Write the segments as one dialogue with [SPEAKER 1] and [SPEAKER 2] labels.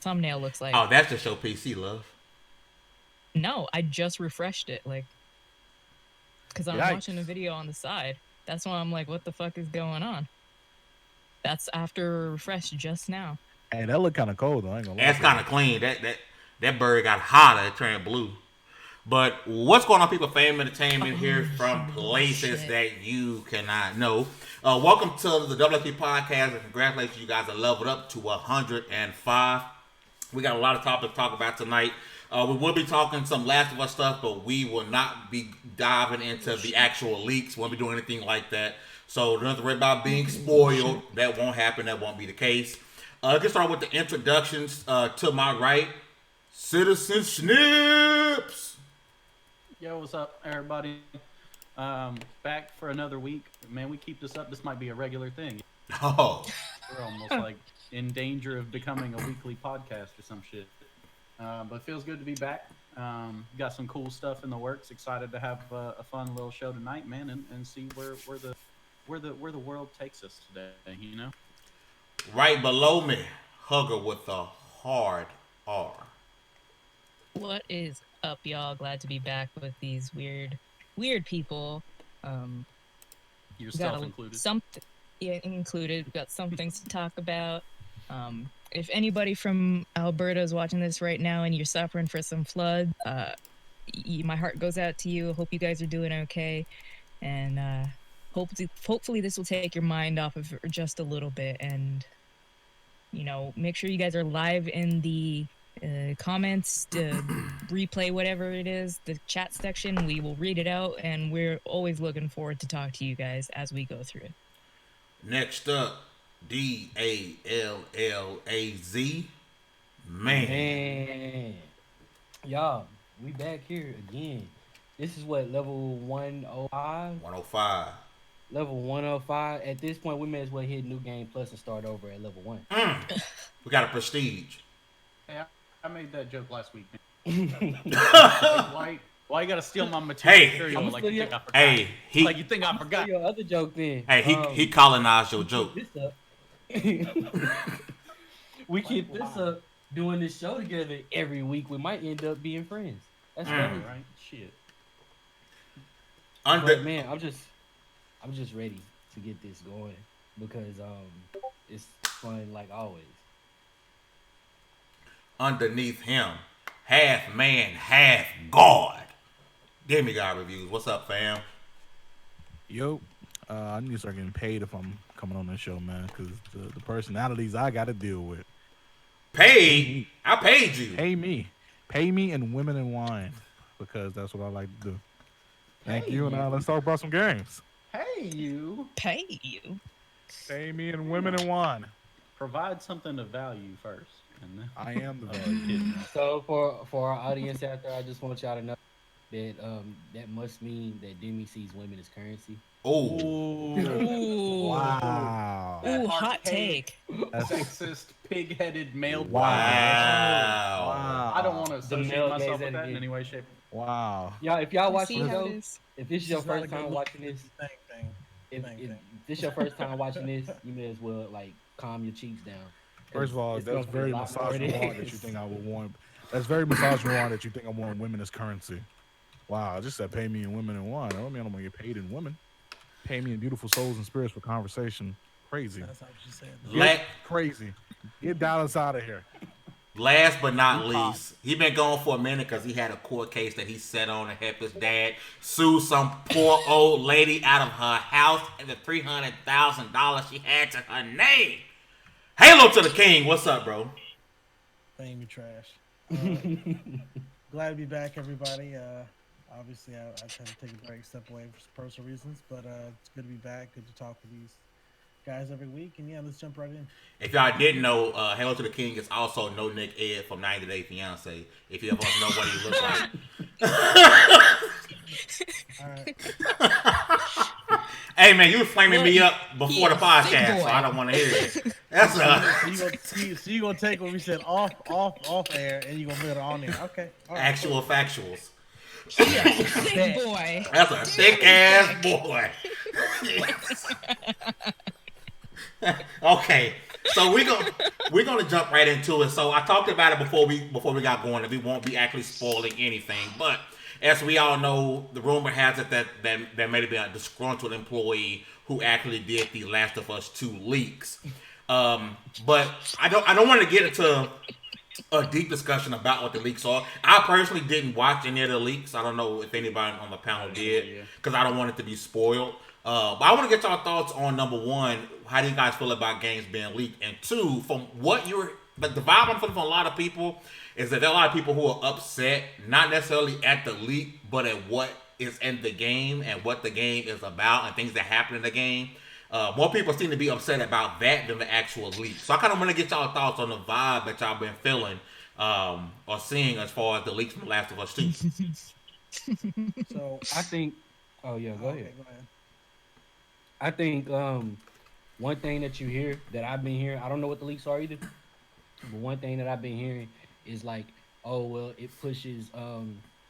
[SPEAKER 1] thumbnail looks like.
[SPEAKER 2] Oh, that's just your PC, love.
[SPEAKER 1] No, I just refreshed it, like, because I'm watching a video on the side. That's why I'm like, what the fuck is going on? That's after refresh just now.
[SPEAKER 3] Hey, that look kind of cold though. I ain't gonna lie.
[SPEAKER 2] That's kind of clean. That bird got hotter. It turned blue. But what's going on, people? Fame Entertainment here from places that you cannot know. Welcome to the WWE podcast, and congratulations, you guys are leveled up to 105. We got a lot of topics to talk about tonight. We will be talking some Last of Us stuff, but we will not be diving into the actual leaks. We won't be doing anything like that. So don't have to worry about being spoiled. That won't happen. That won't be the case. Let's start with the introductions. To my right, Citizen Snips.
[SPEAKER 4] Yo, what's up, everybody? Back for another week. Man, we keep this up. This might be a regular thing.
[SPEAKER 2] Oh.
[SPEAKER 4] We're almost like in danger of becoming a weekly podcast or some shit. But it feels good to be back. Got some cool stuff in the works. Excited to have a fun little show tonight, man, and see where the world takes us today. You know.
[SPEAKER 2] Right below me, Hugger with a hard R.
[SPEAKER 1] What is up, y'all? Glad to be back with these weird people.
[SPEAKER 4] Yourself included.
[SPEAKER 1] Included. We've got some things to talk about. If anybody from Alberta is watching this right now and you're suffering for some flood, my heart goes out to you. Hope you guys are doing okay, and hopefully this will take your mind off of it just a little bit. And make sure you guys are live in the comments to replay whatever it is, the chat section. We will read it out, and we're always looking forward to talk to you guys as we go through it.
[SPEAKER 2] Next up, DallazMan.
[SPEAKER 5] Man. Y'all, we back here again. This is what, level 105?
[SPEAKER 2] 105.
[SPEAKER 5] Level 105. At this point, we may as well hit New Game Plus and start over at level 1.
[SPEAKER 2] We got a prestige.
[SPEAKER 4] Hey, I made that joke last week. Why you gotta steal my material? Like you think I forgot?
[SPEAKER 2] Hey,
[SPEAKER 4] like you think I forgot?
[SPEAKER 5] Your other joke then.
[SPEAKER 2] Hey, he colonized your joke.
[SPEAKER 5] We keep this up, doing this show together every week. We might end up being friends. That's funny,
[SPEAKER 4] right? Shit.
[SPEAKER 5] But man, I'm just ready to get this going because it's fun like always.
[SPEAKER 2] Underneath him, half man, half God. Demi God Reviews. What's up, fam?
[SPEAKER 3] Yo, I need to start getting paid if I'm coming on this show, man, because the personalities I got to deal with.
[SPEAKER 2] Paid? I paid you.
[SPEAKER 3] Pay me and women and wine, because that's what I like to do. Thank you, and let's talk about some games.
[SPEAKER 4] Pay you.
[SPEAKER 1] Pay
[SPEAKER 3] me and women and wine.
[SPEAKER 4] Provide something of value first. And then...
[SPEAKER 3] I am the value.
[SPEAKER 5] So for our audience out there, I just want y'all to know that that must mean that Demi sees women as currency.
[SPEAKER 2] Oh.
[SPEAKER 3] Wow.
[SPEAKER 1] Ooh, hot take.
[SPEAKER 4] Sexist, pig-headed male.
[SPEAKER 2] Wow.
[SPEAKER 4] I don't want to associate myself with that in any way, shape.
[SPEAKER 3] Wow.
[SPEAKER 5] Y'all, if y'all watching the show,
[SPEAKER 1] is.
[SPEAKER 5] if this is your first time watching this, if this your first time watching this, you may as well like calm your cheeks down.
[SPEAKER 3] First of all, that's very misogynistic that you think I would want. That's very misogynistic that you think I want women as currency. Wow, I just said pay me in women and wine. I don't mean I'm gonna get paid in women. Pay me in beautiful souls and spirits for conversation. Crazy.
[SPEAKER 6] That's not what she said.
[SPEAKER 3] Crazy. Get Dallas out of here.
[SPEAKER 2] Last but not least, he been gone for a minute because he had a court case that he set on to help his dad sue some poor old lady out of her house and the $300,000 she had to her name. Halo to the king. What's up, bro?
[SPEAKER 6] Fame you trash. Glad to be back, everybody. Obviously, I had to take a break, step away for some personal reasons, but it's good to be back. Good to talk with these guys every week, and yeah, let's jump right in.
[SPEAKER 2] If y'all didn't know, Halo to the King is also No Nick Ed from 90 Day Fiance. If you ever want to know what he looks like.
[SPEAKER 6] All right.
[SPEAKER 2] Hey man, you were flaming me up before the podcast, so I don't want to hear it. That's
[SPEAKER 6] So you gonna take what we said off air, and you gonna put it on there? Okay. All right.
[SPEAKER 2] Actual factuals.
[SPEAKER 1] Thick boy.
[SPEAKER 2] That's a thick ass boy. Okay, so we go. we're gonna jump right into it. So I talked about it before we got going, and we won't be actually spoiling anything. But as we all know, the rumor has it that there may be a disgruntled employee who actually did the Last of Us 2 leaks. But I don't want to get into a deep discussion about what the leaks are. I personally didn't watch any of the leaks. I don't know if anybody on the panel did, because I don't want it to be spoiled. But I want to get y'all thoughts on, number one, how do you guys feel about games being leaked? And two, from what you're, like, the vibe I'm feeling from a lot of people is that there are a lot of people who are upset, not necessarily at the leak, but at what is in the game and what the game is about and things that happen in the game. More people seem to be upset about that than the actual leak. So I kind of want to get y'all thoughts on the vibe that y'all been feeling or seeing as far as the leaks from The Last of Us 2.
[SPEAKER 6] So
[SPEAKER 5] I think. Oh yeah, go ahead.
[SPEAKER 6] Okay, go ahead.
[SPEAKER 5] I think one thing that you hear that I've been hearing, I don't know what the leaks are either, but one thing that I've been hearing is like, oh well, it pushes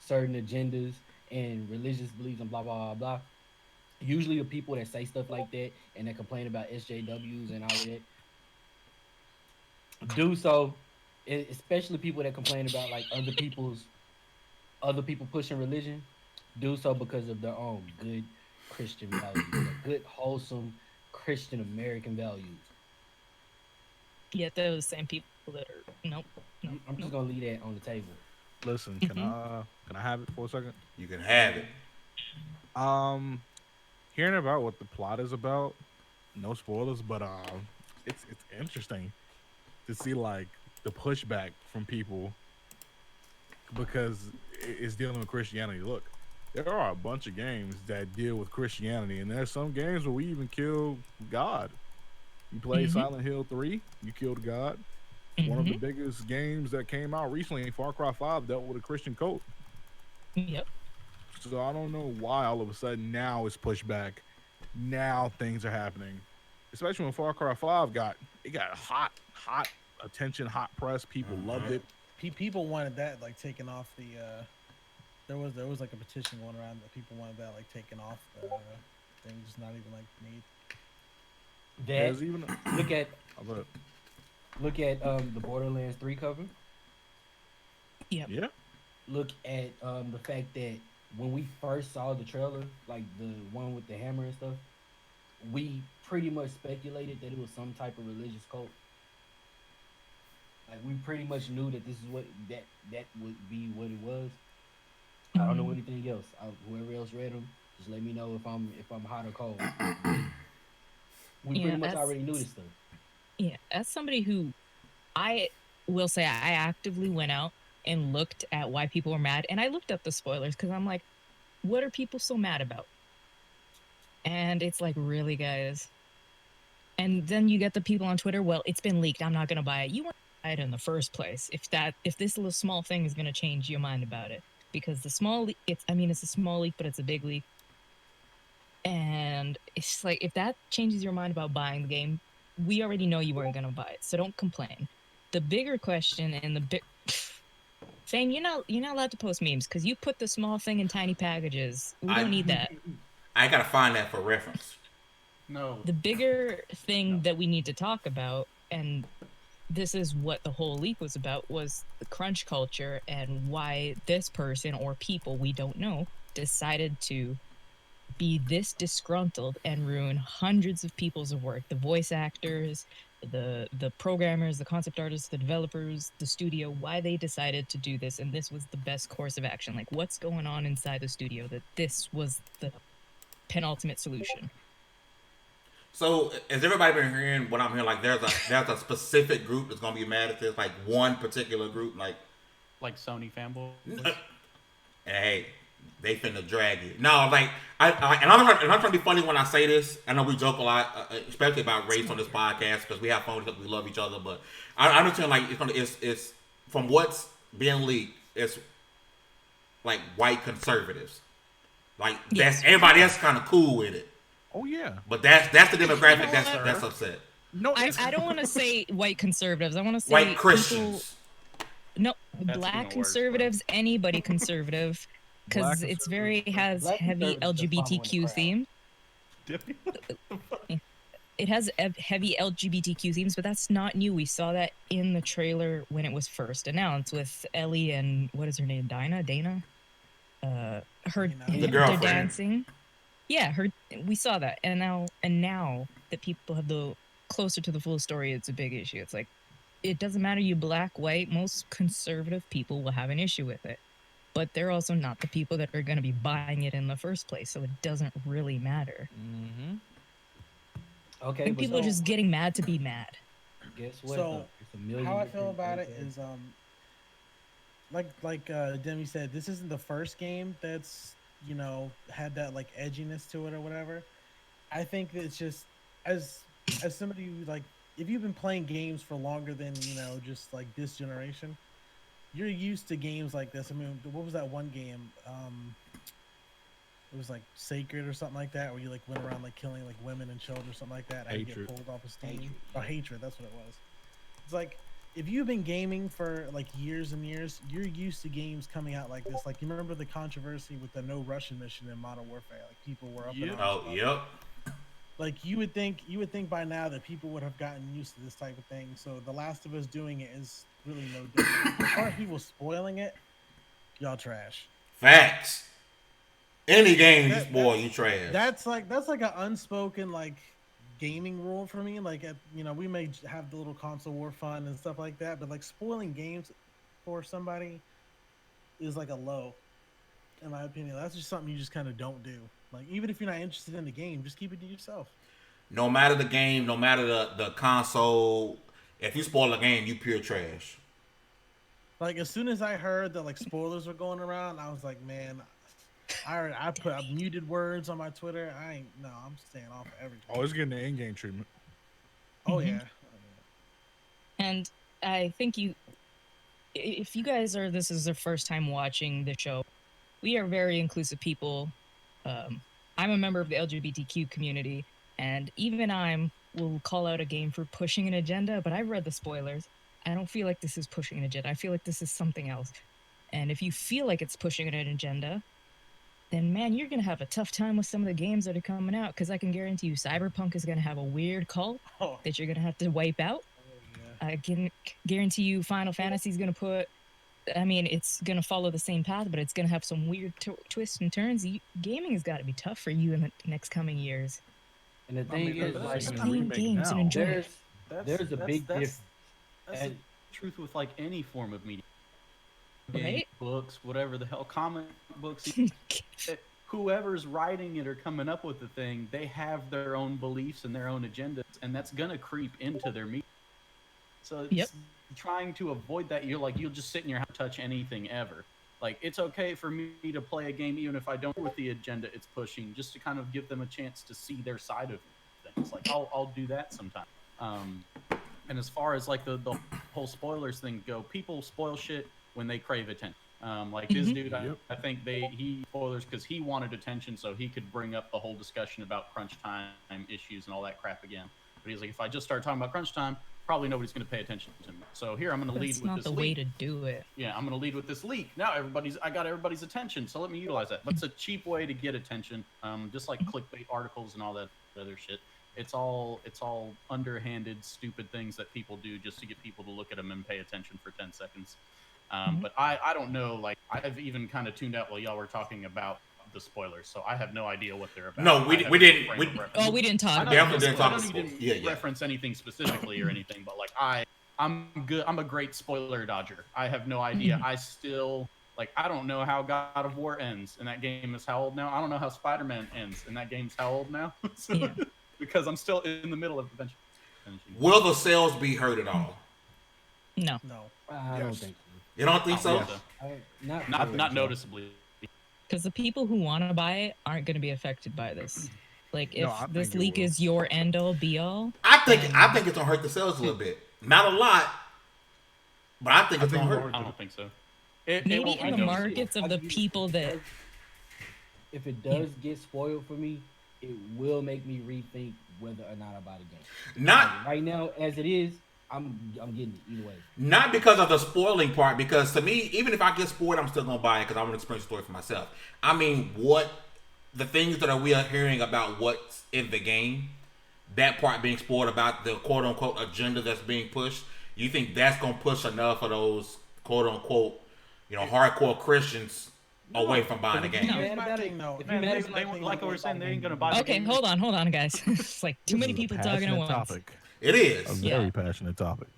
[SPEAKER 5] certain agendas and religious beliefs and blah blah blah blah. Usually the people that say stuff like that and that complain about SJWs and all of that do so, especially people that complain about like other people pushing religion, do so because of their own good Christian values, like good wholesome Christian American values.
[SPEAKER 1] Yet those same people that are nope.
[SPEAKER 5] I'm just gonna leave that on the table.
[SPEAKER 3] Listen, can I have it for a second?
[SPEAKER 2] You can have it.
[SPEAKER 3] Hearing about what the plot is about, no spoilers, but it's interesting to see like the pushback from people because it's dealing with Christianity. Look, there are a bunch of games that deal with Christianity, and there's some games where we even kill God. You play Silent Hill 3, you killed God. One of the biggest games that came out recently, Far Cry 5, dealt with a Christian cult.
[SPEAKER 1] Yep.
[SPEAKER 3] So I don't know why all of a sudden now it's pushed back. Now things are happening, especially when Far Cry 5 got hot attention, hot press. People loved it.
[SPEAKER 6] People wanted that like taken off the. There was like a petition going around that people wanted that like taken off the thing, just not even like made.
[SPEAKER 5] That
[SPEAKER 3] even
[SPEAKER 5] look at the Borderlands 3 cover.
[SPEAKER 1] Yep.
[SPEAKER 3] Yeah.
[SPEAKER 5] Look at the fact that when we first saw the trailer, like the one with the hammer and stuff, we pretty much speculated that it was some type of religious cult. Like we pretty much knew that this is what that would be what it was. I don't know anything else. Whoever else read them, just let me know if I'm hot or cold. We pretty much already knew this stuff.
[SPEAKER 1] Yeah, as somebody who, I will say, I actively went out and looked at why people were mad, and I looked up the spoilers because I'm like, what are people so mad about? And it's like, really, guys? And then you get the people on Twitter, well, it's been leaked, I'm not gonna buy it. You weren't gonna buy it in the first place if this little small thing is gonna change your mind about it. Because the small it's a small leak, but it's a big leak. And it's like, if that changes your mind about buying the game, we already know you weren't gonna buy it, so don't complain. The bigger question and the big Fame, you're not allowed to post memes because you put the small thing in tiny packages. We don't need that.
[SPEAKER 2] I gotta find that for reference.
[SPEAKER 4] No.
[SPEAKER 1] The bigger thing that we need to talk about, and this is what the whole leak was about, was the crunch culture and why this person or people we don't know decided to be this disgruntled and ruin hundreds of people's work. The voice actors, the programmers, the concept artists, the developers, the studio, why they decided to do this, and this was the best course of action. Like, what's going on inside the studio that this was the penultimate solution?
[SPEAKER 2] So, has everybody been hearing what I'm hearing? Like, there's a specific group that's gonna be mad at this, like one particular group, like
[SPEAKER 4] Sony fanboy.
[SPEAKER 2] And hey, they finna drag you. No, like and I'm trying to be funny when I say this. I know we joke a lot, especially about race on this podcast because we have fun because we love each other. But I understand, like, it's from what's being leaked, it's like white conservatives. Like, that's everybody else kind of cool with it.
[SPEAKER 3] Oh yeah,
[SPEAKER 2] but that's the demographic that's upset.
[SPEAKER 3] No,
[SPEAKER 1] I don't want to say white conservatives. I want to say
[SPEAKER 2] white Christians.
[SPEAKER 1] No, black conservatives, anybody conservative, because it's very has heavy LGBTQ theme. it has heavy LGBTQ themes, but that's not new. We saw that in the trailer when it was first announced with Ellie and what is her name, Dana. Her
[SPEAKER 2] The
[SPEAKER 1] they're
[SPEAKER 2] girlfriend.
[SPEAKER 1] dancing. Yeah, we saw that, and now that people have the closer to the full story, it's a big issue. It's like it doesn't matter you black, white. Most conservative people will have an issue with it, but they're also not the people that are going to be buying it in the first place. So it doesn't really matter.
[SPEAKER 5] Mm-hmm.
[SPEAKER 1] I
[SPEAKER 5] Okay,
[SPEAKER 1] think
[SPEAKER 5] but
[SPEAKER 1] people are just getting mad to be mad.
[SPEAKER 5] guess what?
[SPEAKER 6] So,
[SPEAKER 5] though? It's a million
[SPEAKER 6] How I feel
[SPEAKER 5] different
[SPEAKER 6] about it
[SPEAKER 5] things.
[SPEAKER 6] is like Demi said, this isn't the first game that's had that like edginess to it or whatever. I think that it's just as somebody who like if you've been playing games for longer than just like this generation, you're used to games like this. I mean, what was that one game? It was like Sacred or something like that, where you like went around like killing like women and children or something like that. I get
[SPEAKER 3] Hatred.
[SPEAKER 6] pulled off of Steam.
[SPEAKER 5] Hatred,
[SPEAKER 6] Oh,
[SPEAKER 5] yeah.
[SPEAKER 6] Hatred, that's what it was. It's like if you've been gaming for like years and years, you're used to games coming out like this. Like you remember the controversy with the no Russian mission in Modern Warfare? Like people were up in arms
[SPEAKER 2] Oh,
[SPEAKER 6] about it.
[SPEAKER 2] yep.
[SPEAKER 6] Like you would think by now that people would have gotten used to this type of thing. So The Last of Us doing it is really no different. As far as people spoiling it, y'all trash.
[SPEAKER 2] Facts. Any game you
[SPEAKER 6] That-
[SPEAKER 2] spoil, you trash.
[SPEAKER 6] That's like an unspoken like gaming rule for me. Like we may have the little console war fun and stuff like that, but like spoiling games for somebody is like a low, in my opinion. That's just something you just kind of don't do. Like even if you're not interested in the game, just keep it to yourself.
[SPEAKER 2] No matter the game, no matter the console, if you spoil a game, you pure trash.
[SPEAKER 6] Like as soon as I heard that like spoilers were going around, I was like, man, I muted words on my Twitter. I'm staying off of everything.
[SPEAKER 3] Oh, it's getting the in-game treatment.
[SPEAKER 6] Oh
[SPEAKER 1] Mhm.
[SPEAKER 6] yeah.
[SPEAKER 1] And I think if you guys this is their first time watching the show, we are very inclusive people. I'm a member of the LGBTQ community, and even will call out a game for pushing an agenda, but I've read the spoilers. I don't feel like this is pushing an agenda. I feel like this is something else. And if you feel like it's pushing an agenda, then man, you're going to have a tough time with some of the games that are coming out, because I can guarantee you Cyberpunk is going to have a weird cult
[SPEAKER 6] Oh,
[SPEAKER 1] that you're going to have to wipe out.
[SPEAKER 6] yeah.
[SPEAKER 1] I can guarantee you Final Fantasy is going to it's going to follow the same path, but it's going to have some weird twists and turns. Gaming has got to be tough for you in the next coming years.
[SPEAKER 5] And the thing is, like,
[SPEAKER 1] Just
[SPEAKER 3] in a
[SPEAKER 1] playing
[SPEAKER 3] remake
[SPEAKER 1] games and
[SPEAKER 3] now.
[SPEAKER 1] enjoy it.
[SPEAKER 5] there's a big difference.
[SPEAKER 4] That's
[SPEAKER 5] And-
[SPEAKER 4] the truth with like any form of media.
[SPEAKER 1] Right?
[SPEAKER 4] Game, books, whatever the hell, comic books. Whoever's writing it or coming up with the thing, they have their own beliefs and their own agendas, and that's gonna creep into their media. So it's
[SPEAKER 1] Yep.
[SPEAKER 4] trying to avoid that. You'll just sit in your house and touch anything ever. Like it's okay for me to play a game even if I don't agree with the agenda it's pushing, just to kind of give them a chance to see their side of things. Like I'll do that sometime. And as far as like the whole spoilers thing go, people spoil shit when they crave attention. Like this dude,
[SPEAKER 3] Yep.
[SPEAKER 4] I think he spoilers because he wanted attention, so he could bring up the whole discussion about crunch time issues and all that crap again. But he's like, if I just start talking about crunch time, probably nobody's going to pay attention to me. So here I'm going to lead
[SPEAKER 1] That's
[SPEAKER 4] with
[SPEAKER 1] not
[SPEAKER 4] this
[SPEAKER 1] the way
[SPEAKER 4] leak.
[SPEAKER 1] to do it.
[SPEAKER 4] Yeah, I'm going to lead with this leak. Now I got everybody's attention, so let me utilize that. That's a cheap way to get attention. Just like clickbait articles and all that other shit. It's all underhanded, stupid things that people do just to get people to look at them and pay attention for 10 seconds. But I don't know. Like I've even kind of tuned out while y'all were talking about the spoilers, so I have no idea what they're about.
[SPEAKER 2] No,
[SPEAKER 4] I
[SPEAKER 2] we
[SPEAKER 4] have
[SPEAKER 2] didn't-
[SPEAKER 4] no
[SPEAKER 2] we-
[SPEAKER 4] frame of reference.
[SPEAKER 1] Oh, we didn't
[SPEAKER 4] I
[SPEAKER 1] talk
[SPEAKER 4] know
[SPEAKER 1] about
[SPEAKER 2] definitely
[SPEAKER 4] you
[SPEAKER 2] didn't
[SPEAKER 4] didn't,
[SPEAKER 2] talk
[SPEAKER 4] I know you
[SPEAKER 2] about-
[SPEAKER 4] didn't
[SPEAKER 2] yeah.
[SPEAKER 4] reference anything specifically or anything, but like I'm good. I'm a great spoiler dodger. I have no idea. I still I don't know how God of War ends, and that game is how old now. I don't know how Spider-Man ends, and that game's how old now. So,
[SPEAKER 1] Yeah.
[SPEAKER 4] because I'm still in the middle of finishing.
[SPEAKER 2] Will the sales be hurt at all?
[SPEAKER 1] No.
[SPEAKER 6] No.
[SPEAKER 5] I don't
[SPEAKER 3] Yes.
[SPEAKER 5] think so.
[SPEAKER 2] You don't think so?
[SPEAKER 3] Yes.
[SPEAKER 5] Not
[SPEAKER 4] Not
[SPEAKER 5] really.
[SPEAKER 4] not noticeably.
[SPEAKER 1] Because the people who want to buy it aren't going to be affected by this. Like, if
[SPEAKER 3] No, I
[SPEAKER 1] this
[SPEAKER 3] think it
[SPEAKER 1] leak
[SPEAKER 3] will.
[SPEAKER 1] is your end all be all,
[SPEAKER 2] I think it's gonna hurt the sales a little bit. Not a lot, but I think it's
[SPEAKER 3] think
[SPEAKER 2] gonna
[SPEAKER 3] it
[SPEAKER 2] hurt.
[SPEAKER 3] will.
[SPEAKER 4] I don't think so. It
[SPEAKER 1] maybe
[SPEAKER 4] won't
[SPEAKER 1] in
[SPEAKER 4] be
[SPEAKER 1] the
[SPEAKER 4] noticeable.
[SPEAKER 1] markets of
[SPEAKER 5] I'll
[SPEAKER 1] the
[SPEAKER 5] give you-
[SPEAKER 1] people that
[SPEAKER 5] If it does get spoiled for me, it will make me rethink whether or not I buy the game.
[SPEAKER 2] Not
[SPEAKER 5] Right now, as it is, I'm getting it either way.
[SPEAKER 2] Not because of the spoiling part, because to me, even if I get spoiled, I'm still gonna buy it because I want to experience the story for myself. I mean, the things that we are hearing about what's in the game, that part being spoiled about the quote unquote agenda that's being pushed, you think that's gonna push enough of those quote unquote, hardcore Christians away from buying the game?
[SPEAKER 6] Here's my thing, though.
[SPEAKER 4] Man, they like we were saying, they ain't gonna buy the
[SPEAKER 1] Okay,
[SPEAKER 4] game.
[SPEAKER 1] hold on, guys. It's like too many people talking at once.
[SPEAKER 3] Topic.
[SPEAKER 2] It is
[SPEAKER 3] A very passionate topic.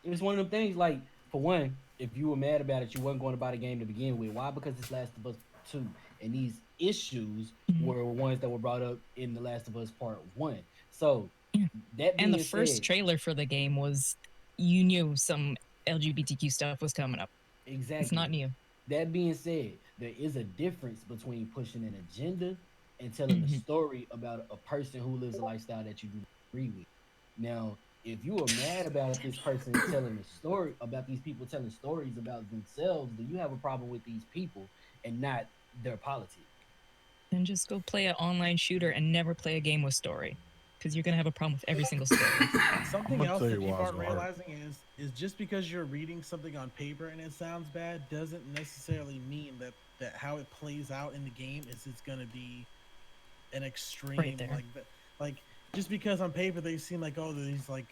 [SPEAKER 5] It's one of them things. Like, for one, if you were mad about it, you wasn't going to buy the game to begin with. Why? Because it's Last of Us 2, and these issues were ones that were brought up in The Last of Us Part 1. So that being
[SPEAKER 1] And the first
[SPEAKER 5] said,
[SPEAKER 1] trailer for the game was, you knew some LGBTQ stuff was coming up.
[SPEAKER 5] exactly,
[SPEAKER 1] It's not new.
[SPEAKER 5] That being said, there is a difference between pushing an agenda and telling a story about a person who lives a lifestyle that you agree with. Now, if you are mad about this person telling a story about these people telling stories about themselves, then you have a problem with these people and not their politics.
[SPEAKER 1] Then just go play an online shooter and never play a game with story, because you're gonna have a problem with every single story.
[SPEAKER 6] Something else
[SPEAKER 3] tell
[SPEAKER 6] that
[SPEAKER 3] you
[SPEAKER 6] people
[SPEAKER 3] why
[SPEAKER 6] aren't
[SPEAKER 3] it's hard.
[SPEAKER 6] realizing is just because you're reading something on paper and it sounds bad doesn't necessarily mean that how it plays out in the game is it's gonna be an extreme
[SPEAKER 1] Right there.
[SPEAKER 6] like just because on paper they seem like, oh, these like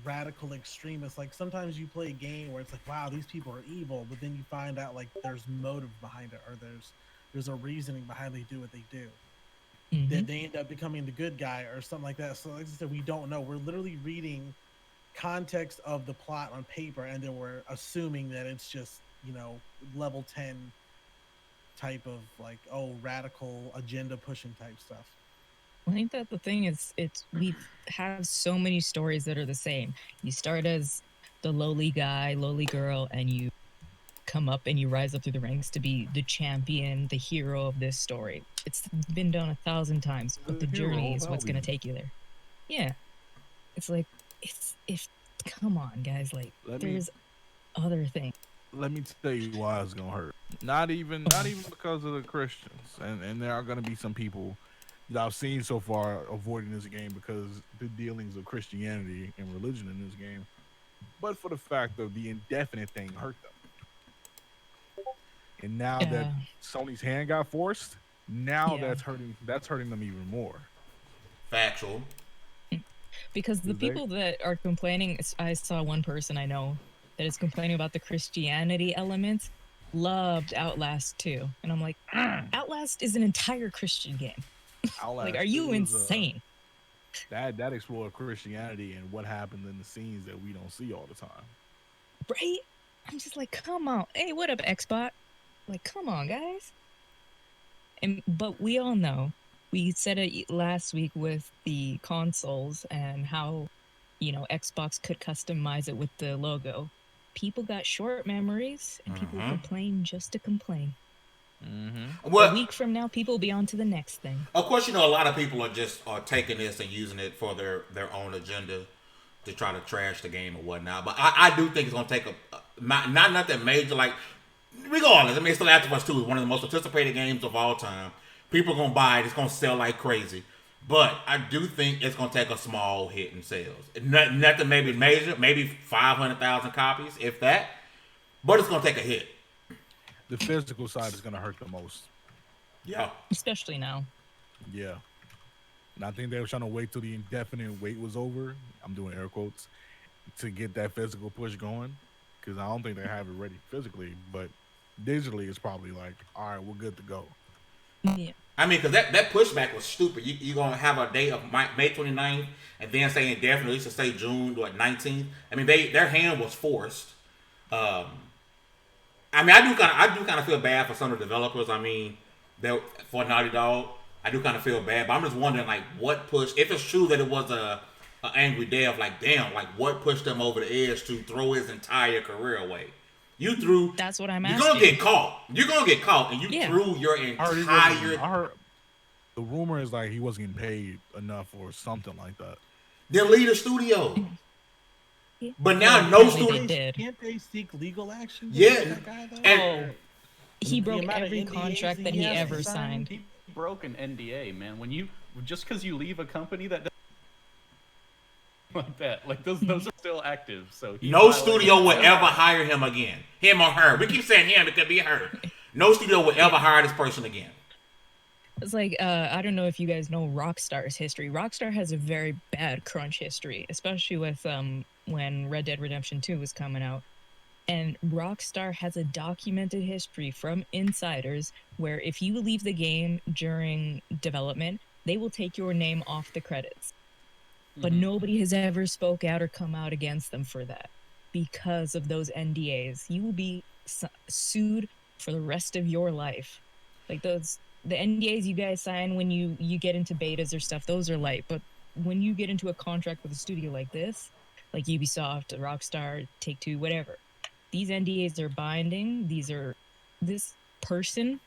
[SPEAKER 6] radical extremists. Like sometimes you play a game where it's like, wow, these people are evil, but then you find out like there's motive behind it, or there's a reasoning behind they do what they do. That they end up becoming the good guy or something like that. So like I said, we don't know. We're literally reading context of the plot on paper, and then we're assuming that it's just, level 10 type of like, oh, radical agenda pushing type stuff.
[SPEAKER 1] I think that the thing is, we have so many stories that are the same. You start as the lowly guy, lowly girl, and you come up and you rise up through the ranks to be the champion, the hero of this story. It's been done 1,000 times, but the journey is what's going to take you there. Yeah. It's like, come on, guys. Like, there's other things.
[SPEAKER 3] Let me tell you why it's gonna hurt. Not even because of the Christians, and there are gonna be some people that I've seen so far avoiding this game because the dealings of Christianity and religion in this game, but for the fact of the indefinite thing hurt them. And now that Sony's hand got forced, now that's hurting them even more.
[SPEAKER 2] Factual.
[SPEAKER 1] Because the people that are complaining, I saw one person I know that is complaining about the Christianity elements, loved Outlast 2. And I'm like, Outlast is an entire Christian game.
[SPEAKER 3] Outlast
[SPEAKER 1] like, are you
[SPEAKER 3] 2 is,
[SPEAKER 1] insane?
[SPEAKER 3] That explored Christianity and what happened in the scenes that we don't see all the time.
[SPEAKER 1] Right? I'm just like, come on. Hey, what up, Xbox? Like, come on, guys. But we all know, we said it last week with the consoles and how, Xbox could customize it with the logo. People got short memories, and people complain just to complain.
[SPEAKER 2] Well,
[SPEAKER 1] a week from now, people will be on to the next thing.
[SPEAKER 2] Of course, a lot of people are taking this and using it for their own agenda to try to trash the game or whatnot. But I do think it's going to take not nothing major. Like, regardless, I mean, still Last of Us 2 is one of the most anticipated games of all time. People are going to buy it. It's going to sell like crazy. But I do think it's going to take a small hit in sales. Nothing maybe major, maybe 500,000 copies, if that. But it's going to take a hit.
[SPEAKER 3] The physical side is going to hurt the most.
[SPEAKER 2] Yeah.
[SPEAKER 1] Especially now.
[SPEAKER 3] Yeah. And I think they were trying to wait till the indefinite wait was over. I'm doing air quotes. To get that physical push going. Because I don't think they have it ready physically. But digitally, it's probably like, all right, we're good to go.
[SPEAKER 1] Yeah.
[SPEAKER 2] I mean, because that pushback was stupid. You're going to have a date of May 29th and then say indefinitely to say June 19th. I mean, their hand was forced. I mean, I do kind of feel bad for some of the developers. I mean, for Naughty Dog, I do kind of feel bad. But I'm just wondering, like, what pushed, if it's true that it was a angry dev, like, damn, like, what pushed them over the edge to throw his entire career away?
[SPEAKER 1] That's what I'm asking.
[SPEAKER 2] You're going to get caught. You're going to get caught, and you threw your entire...
[SPEAKER 3] I heard the rumor is like he wasn't getting paid enough or something like that.
[SPEAKER 2] Then leave the studio. But now no studio...
[SPEAKER 6] Can't they seek legal action?
[SPEAKER 2] Yeah.
[SPEAKER 6] That guy, though?
[SPEAKER 2] And
[SPEAKER 1] he broke every contract that he ever signed.
[SPEAKER 4] He broke an NDA, man. Just because you leave a company that doesn't like that, like those are still active. So
[SPEAKER 2] no studio will ever hire him again. Him or her. We keep saying him, it could be her. No studio will ever hire this person again.
[SPEAKER 1] It's like I don't know if you guys know Rockstar's history. Rockstar has a very bad crunch history, especially with when Red Dead Redemption 2 was coming out. And Rockstar has a documented history from insiders where if you leave the game during development, they will take your name off the credits. But nobody has ever spoke out or come out against them for that because of those NDAs. You will be sued for the rest of your life. Like the NDAs you guys sign when you get into betas or stuff, those are light. But when you get into a contract with a studio like this, like Ubisoft, Rockstar, Take-Two, whatever, these NDAs are binding. This person,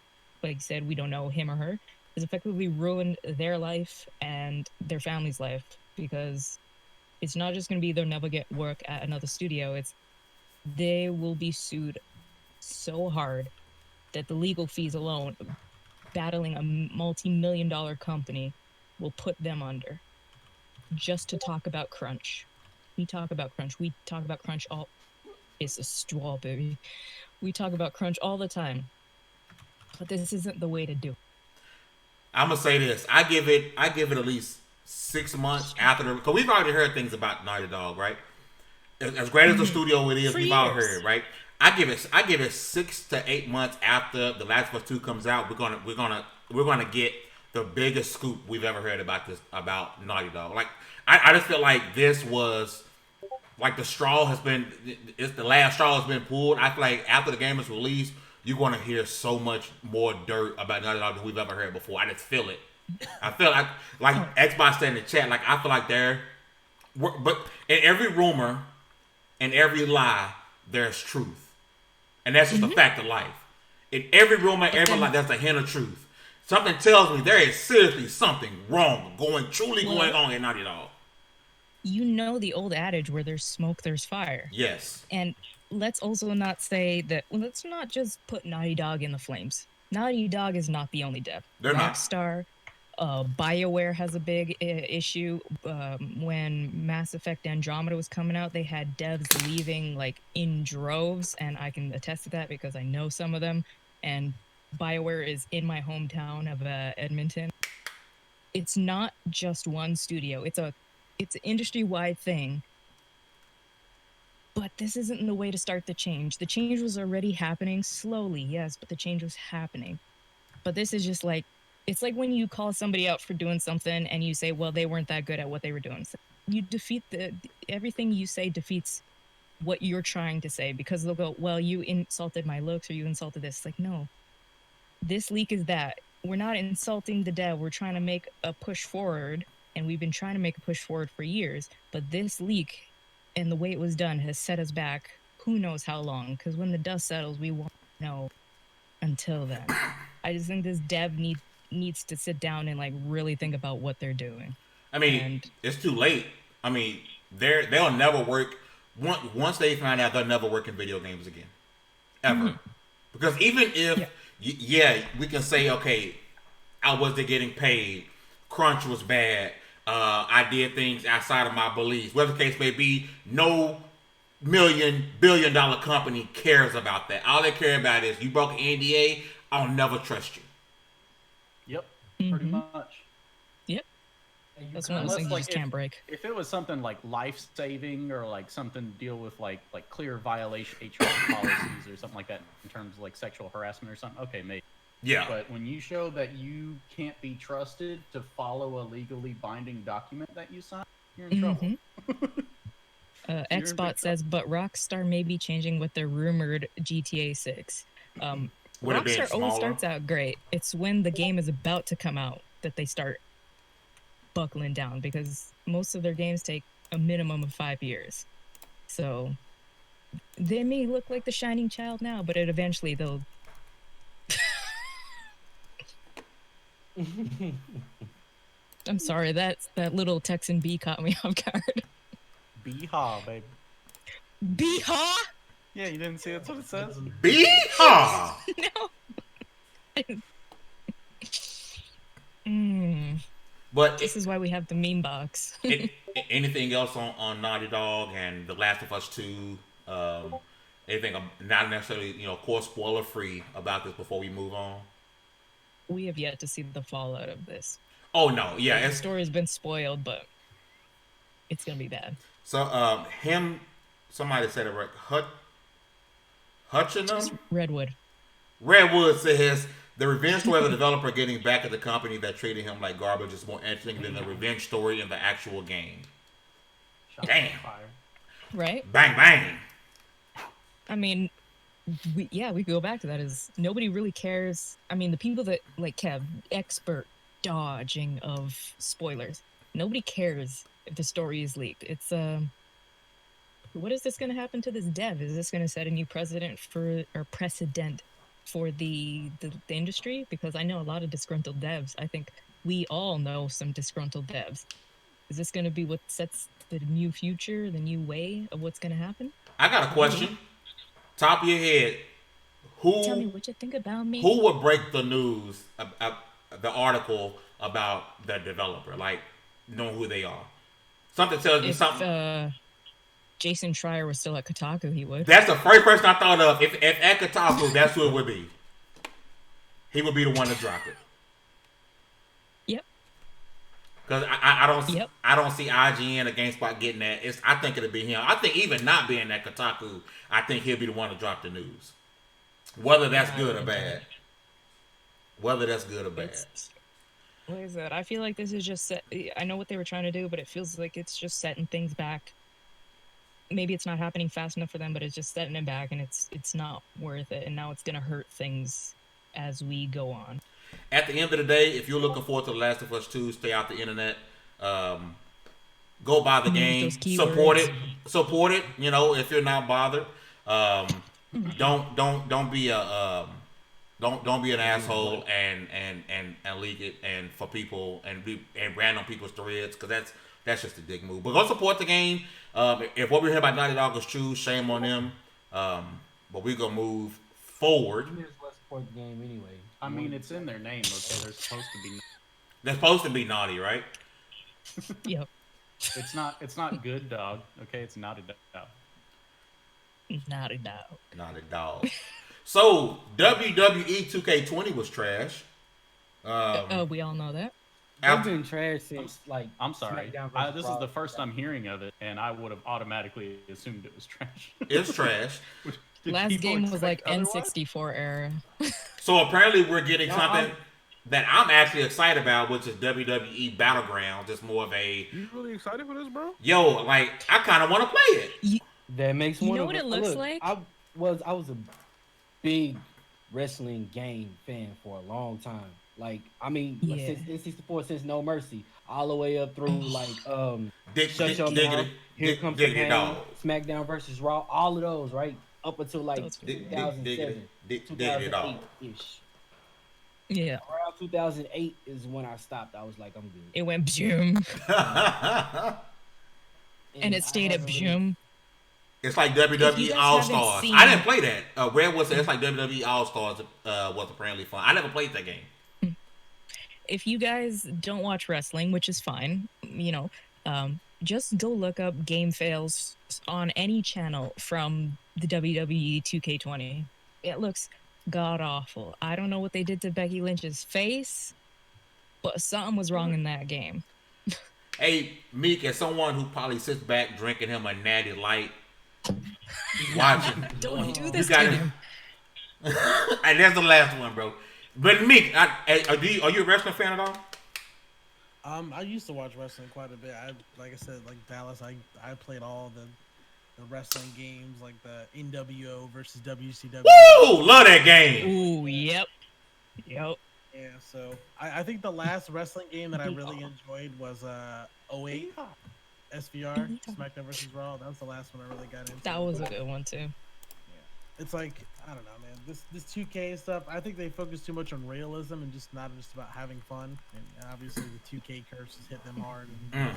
[SPEAKER 1] like I said, we don't know him or her, has effectively ruined their life and their family's life, because it's not just going to be they'll never get work at another studio. They will be sued so hard that the legal fees alone, battling a multi-million-dollar company, will put them under. Just to talk about crunch. We talk about crunch all. It's a straw, baby. We talk about crunch all the time, but this isn't the way to do it.
[SPEAKER 2] I'm gonna say this. I give it at least 6 months after because we've already heard things about Naughty Dog, right? As great as the studio it is, we've all heard, right? I give it 6 to 8 months after The Last of Us 2 comes out. We're gonna get the biggest scoop we've ever heard about Naughty Dog. Like I just feel like this was like the last straw has been pulled. I feel like after the game is released, you're gonna hear so much more dirt about Naughty Dog than we've ever heard before. I just feel it. I feel like Xbox said in the chat, like I feel like but in every rumor and every lie, there's truth. And that's just a fact of life. In every rumor, every lie, there's a hint of truth. Something tells me there is seriously something wrong going on in Naughty Dog.
[SPEAKER 1] You know the old adage where there's smoke, there's fire.
[SPEAKER 2] Yes.
[SPEAKER 1] And let's also not say that, let's not just put Naughty Dog in the flames. Naughty Dog is not the only dev.
[SPEAKER 2] They're
[SPEAKER 1] Rockstar, BioWare has a big issue. When Mass Effect Andromeda was coming out, they had devs leaving like in droves, and I can attest to that because I know some of them. And BioWare is in my hometown of Edmonton. It's not just one studio. It's an industry-wide thing. But this isn't the way to start the change. The change was already happening slowly, yes, but the change was happening. But this is just like, it's like when you call somebody out for doing something and you say, well, they weren't that good at what they were doing. So you defeat everything you say defeats what you're trying to say, because they'll go, well, you insulted my looks or you insulted this. It's like, no, this leak is that. We're not insulting the dev. We're trying to make a push forward, and we've been trying to make a push forward for years. But this leak and the way it was done has set us back who knows how long, because when the dust settles, we won't know until then. I just think this dev needs to sit down and like really think about what they're doing.
[SPEAKER 2] I mean, it's too late. I mean, they'll never work. Once they find out, they'll never work in video games again. Ever. Because even if, we can say, okay, I wasn't getting paid. Crunch was bad. I did things outside of my beliefs. Whatever the case may be, no billion-dollar company cares about that. All they care about is you broke an NDA, I'll never trust you.
[SPEAKER 4] Yep, pretty much.
[SPEAKER 1] Yep. That's one of those things you just can't break.
[SPEAKER 4] If it was something like life-saving or like something to deal with like clear violation HR policies or something like that in terms of like sexual harassment or something, okay, maybe.
[SPEAKER 2] Yeah.
[SPEAKER 4] But when you show that you can't be trusted to follow a legally binding document that you signed, you're in trouble.
[SPEAKER 1] Xbot says, but Rockstar may be changing with their rumored GTA 6. Rockstar always starts out great. It's when the game is about to come out that they start buckling down, because most of their games take a minimum of 5 years. So they may look like the shining child now, but eventually they'll... I'm sorry, that little Texan bee caught me off guard.
[SPEAKER 4] Bee-haw, baby.
[SPEAKER 1] Bee-haw?
[SPEAKER 4] Yeah, you didn't see that's what it says?
[SPEAKER 2] Bee-haw!
[SPEAKER 1] No.
[SPEAKER 2] But
[SPEAKER 1] this is why we have the meme box.
[SPEAKER 2] Anything else on Naughty Dog and The Last of Us 2? Anything not necessarily, of course, spoiler free about this before we move on?
[SPEAKER 1] we have yet to see the fallout of this.
[SPEAKER 2] Oh no, yeah,
[SPEAKER 1] The story's been spoiled, but it's gonna be bad.
[SPEAKER 2] So somebody said it right.
[SPEAKER 1] Just
[SPEAKER 2] Redwood
[SPEAKER 1] Redwood.
[SPEAKER 2] says the revenge story of the developer getting back at the company that treated him like garbage is more interesting than the revenge story in the actual game. Damn.
[SPEAKER 1] Right?
[SPEAKER 2] Bang bang.
[SPEAKER 1] I mean, we could go back to that. Is nobody really cares? I mean, the people that like Kev, expert dodging of spoilers. Nobody cares if the story is leaked. It's what is this going to happen to this dev? Is this going to set a new precedent for the industry? Because I know a lot of disgruntled devs. I think we all know some disgruntled devs. Is this going to be what sets the new future, the new way of what's going to happen?
[SPEAKER 2] I got a question. Top of your head,
[SPEAKER 1] Tell me what you think about me.
[SPEAKER 2] Who would break the news, the article about the developer, like know who they are? Something tells me something.
[SPEAKER 1] Jason Schreier was still at Kotaku, he would.
[SPEAKER 2] That's the first person I thought of. If at Kotaku, that's who it would be. He would be the one to drop it.
[SPEAKER 1] Yep.
[SPEAKER 2] Because I don't see IGN or GameSpot getting that. I think it'll be him. I think even not being at Kotaku, I think he'll be the one to drop the news. Whether that's good or bad. What
[SPEAKER 1] is that? I feel like this is just set. I know what they were trying to do, but it feels like it's just setting things back. Maybe it's not happening fast enough for them, but it's just setting it back, and it's not worth it. And now it's gonna hurt things as we go on.
[SPEAKER 2] At the end of the day, if you're looking forward to The Last of Us 2, stay out the internet. Go buy the game, support it. You know, if you're not bothered, don't be an asshole and leak it and for people and random people's threads, because that's just a dick move. But go support the game. If what we hear about Naughty Dog is true, shame on them. But we're gonna move forward.
[SPEAKER 5] Let's support the game anyway.
[SPEAKER 4] I mean, it's in their name. Okay,
[SPEAKER 2] they're supposed to be naughty, right?
[SPEAKER 1] Yep.
[SPEAKER 4] It's not good dog. Okay, it's Naughty Dog.
[SPEAKER 1] Naughty Dog.
[SPEAKER 2] So WWE 2K20 was trash.
[SPEAKER 1] We all know that.
[SPEAKER 5] It's been trash since
[SPEAKER 4] I'm sorry. This is the first I'm hearing of it, and I would have automatically assumed it was trash.
[SPEAKER 2] It's trash.
[SPEAKER 1] Last game was like N64 era.
[SPEAKER 2] So apparently we're getting something that I'm actually excited about, which is WWE BattleGrounds. It's more of a.
[SPEAKER 3] You really excited for this, bro?
[SPEAKER 2] Yo, like I kind of want to play it.
[SPEAKER 5] That makes
[SPEAKER 1] you know what it looks like.
[SPEAKER 5] I was a big wrestling game fan for a long time. Like, I mean, since N64, since No Mercy, all the way up through Shut Your Mouth, Here Comes the Pain, SmackDown versus Raw, all of those, right? Up until 2007, 2008-ish.
[SPEAKER 1] Yeah.
[SPEAKER 5] Around 2008 is when I stopped. I was like, I'm good.
[SPEAKER 1] It went boom. And it stayed at boom.
[SPEAKER 2] It's like WWE All Stars. I didn't play that. Redwood said it's like WWE All Stars was apparently fun. I never played that game.
[SPEAKER 1] If you guys don't watch wrestling, which is fine, you know, just go look up game fails on any channel from the WWE 2K20. It looks god awful. I don't know what they did to Becky Lynch's face, but something was wrong in that game.
[SPEAKER 2] Hey, Meek, as someone who probably sits back drinking him a natty light, watching.
[SPEAKER 1] Don't do this to him.
[SPEAKER 2] And that's the last one, bro. But Meek, are you a wrestling fan at all?
[SPEAKER 6] I used to watch wrestling quite a bit. Like I said, like Dallas, I played all the wrestling games, like the NWO versus WCW.
[SPEAKER 2] Woo! Love that game.
[SPEAKER 1] Ooh, yep.
[SPEAKER 6] Yeah, so I think the last wrestling game that I really enjoyed was 08 SVR, SmackDown versus Raw. That was the last one I really got into.
[SPEAKER 1] That was a good one too.
[SPEAKER 6] Yeah. It's like, I don't know, man. This 2K stuff, I think they focus too much on realism and just not just about having fun. And obviously the 2K curse has hit them hard. And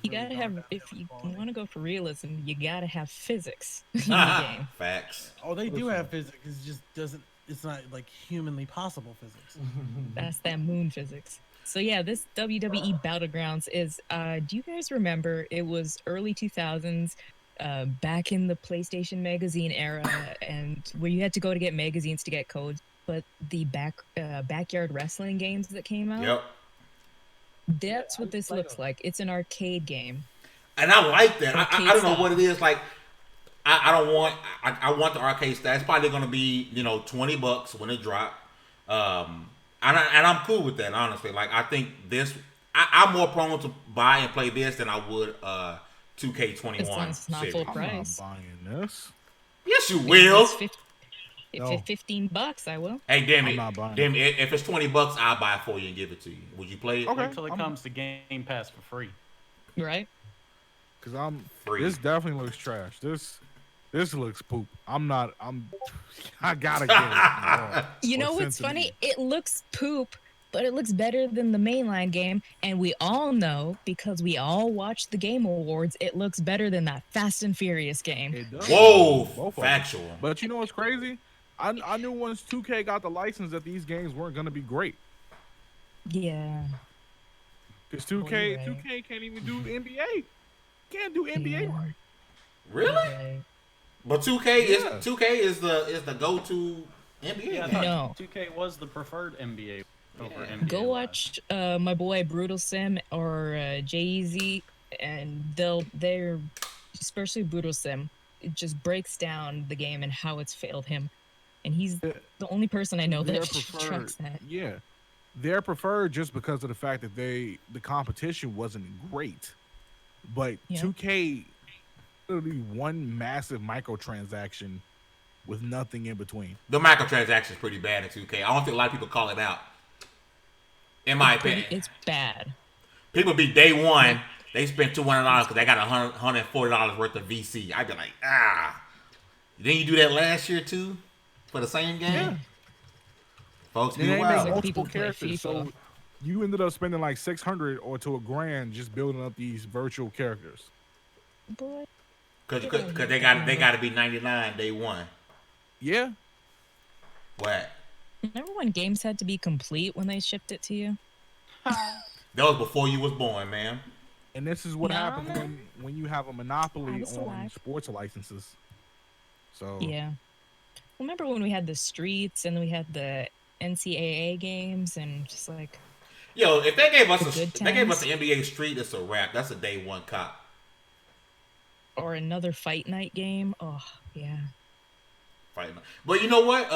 [SPEAKER 1] you gotta have, if you want to go for realism, you gotta have physics in the game.
[SPEAKER 2] Facts.
[SPEAKER 6] Oh, they do have physics. It just doesn't. It's not like humanly possible physics.
[SPEAKER 1] That's that moon physics. So yeah, this WWE BattleGrounds is. Do you guys remember? It was early 2000s, back in the PlayStation magazine era, and where you had to go to get magazines to get codes. but the backyard wrestling games that came out.
[SPEAKER 2] Yep.
[SPEAKER 1] That's what this looks like. It's an arcade game.
[SPEAKER 2] And I like that.
[SPEAKER 1] Arcade
[SPEAKER 2] I don't know
[SPEAKER 1] style.
[SPEAKER 2] what it is. Like, I don't want. I want the arcade style. It's probably going to be $20 when it drop. And I'm cool with that, honestly. Like, I think this. I'm more prone to buy and play this than I would 2K21.
[SPEAKER 1] As long as it's not full
[SPEAKER 3] I'm
[SPEAKER 1] price.
[SPEAKER 3] not buying this.
[SPEAKER 2] Yes, you will.
[SPEAKER 1] If it's $15, I will.
[SPEAKER 2] Hey, Demi,
[SPEAKER 3] I'm not buying
[SPEAKER 2] Demi, if it's $20, I'll buy it for you and give it to you. Would you play it?
[SPEAKER 3] Okay.
[SPEAKER 4] Until it comes to Game Pass for free.
[SPEAKER 1] Right?
[SPEAKER 3] Because
[SPEAKER 2] Free.
[SPEAKER 3] this definitely looks trash. This looks poop. I gotta get it.
[SPEAKER 1] You know what's funny? It looks poop, but it looks better than the mainline game. And we all know, because we all watched the Game Awards, it looks better than that Fast and Furious game.
[SPEAKER 3] It does.
[SPEAKER 2] Whoa,
[SPEAKER 3] Both of them.
[SPEAKER 2] factual.
[SPEAKER 3] But you know what's crazy? I knew once 2K got the license that these games weren't gonna be great.
[SPEAKER 1] Yeah.
[SPEAKER 3] Because
[SPEAKER 1] you're
[SPEAKER 3] 2K
[SPEAKER 1] right.
[SPEAKER 3] 2K can't even do NBA. Can't do NBA
[SPEAKER 1] Yeah.
[SPEAKER 3] right.
[SPEAKER 2] Really?
[SPEAKER 1] Right.
[SPEAKER 2] But 2K
[SPEAKER 3] Yeah.
[SPEAKER 2] is 2K is the go-to NBA.
[SPEAKER 4] Yeah, I
[SPEAKER 2] game.
[SPEAKER 4] thought
[SPEAKER 1] No.
[SPEAKER 4] 2K was the preferred NBA over
[SPEAKER 2] Yeah.
[SPEAKER 4] NBA.
[SPEAKER 1] Go
[SPEAKER 4] Live.
[SPEAKER 1] watch my boy Brutal Sim or Jay-Z, and they're especially Brutal Sim. It just breaks down the game and how it's failed him, and he's the only person I know
[SPEAKER 3] They're
[SPEAKER 1] that tracks that.
[SPEAKER 3] Yeah, they're preferred just because of the fact that the competition wasn't great, but
[SPEAKER 1] Yeah.
[SPEAKER 3] 2K literally one massive microtransaction with nothing in between.
[SPEAKER 2] The microtransaction is pretty bad in 2K. I don't think a lot of people call it out. In my opinion,
[SPEAKER 1] It's bad.
[SPEAKER 2] people be day one. They spent $200 because they got $140 worth of VC. I'd be like, Didn't you do that last year too for the same game?
[SPEAKER 3] Yeah.
[SPEAKER 2] Folks,
[SPEAKER 3] They
[SPEAKER 2] be
[SPEAKER 3] ain't
[SPEAKER 2] wild.
[SPEAKER 3] make multiple
[SPEAKER 1] People play
[SPEAKER 3] characters, so
[SPEAKER 1] FIFA.
[SPEAKER 3] you ended up spending like $600 or to $1,000 just building up these virtual characters.
[SPEAKER 1] Boy,
[SPEAKER 2] Because they got to be 99 day one.
[SPEAKER 3] Yeah,
[SPEAKER 2] What?
[SPEAKER 1] remember when games had to be complete when they shipped it to you?
[SPEAKER 2] That was before you was born, man.
[SPEAKER 3] and this is what
[SPEAKER 1] No,
[SPEAKER 3] happens
[SPEAKER 1] man.
[SPEAKER 3] when you have a monopoly
[SPEAKER 1] I was
[SPEAKER 3] on
[SPEAKER 1] alive.
[SPEAKER 3] sports licenses. So
[SPEAKER 1] Yeah. Remember when we had the streets and we had the NCAA games and just like
[SPEAKER 2] Yo, if they gave us
[SPEAKER 1] The good
[SPEAKER 2] if they gave us
[SPEAKER 1] times.
[SPEAKER 2] an NBA Street, it's a wrap. That's a day one cop.
[SPEAKER 1] or another fight night game? Oh yeah.
[SPEAKER 2] Fighting. But you know what?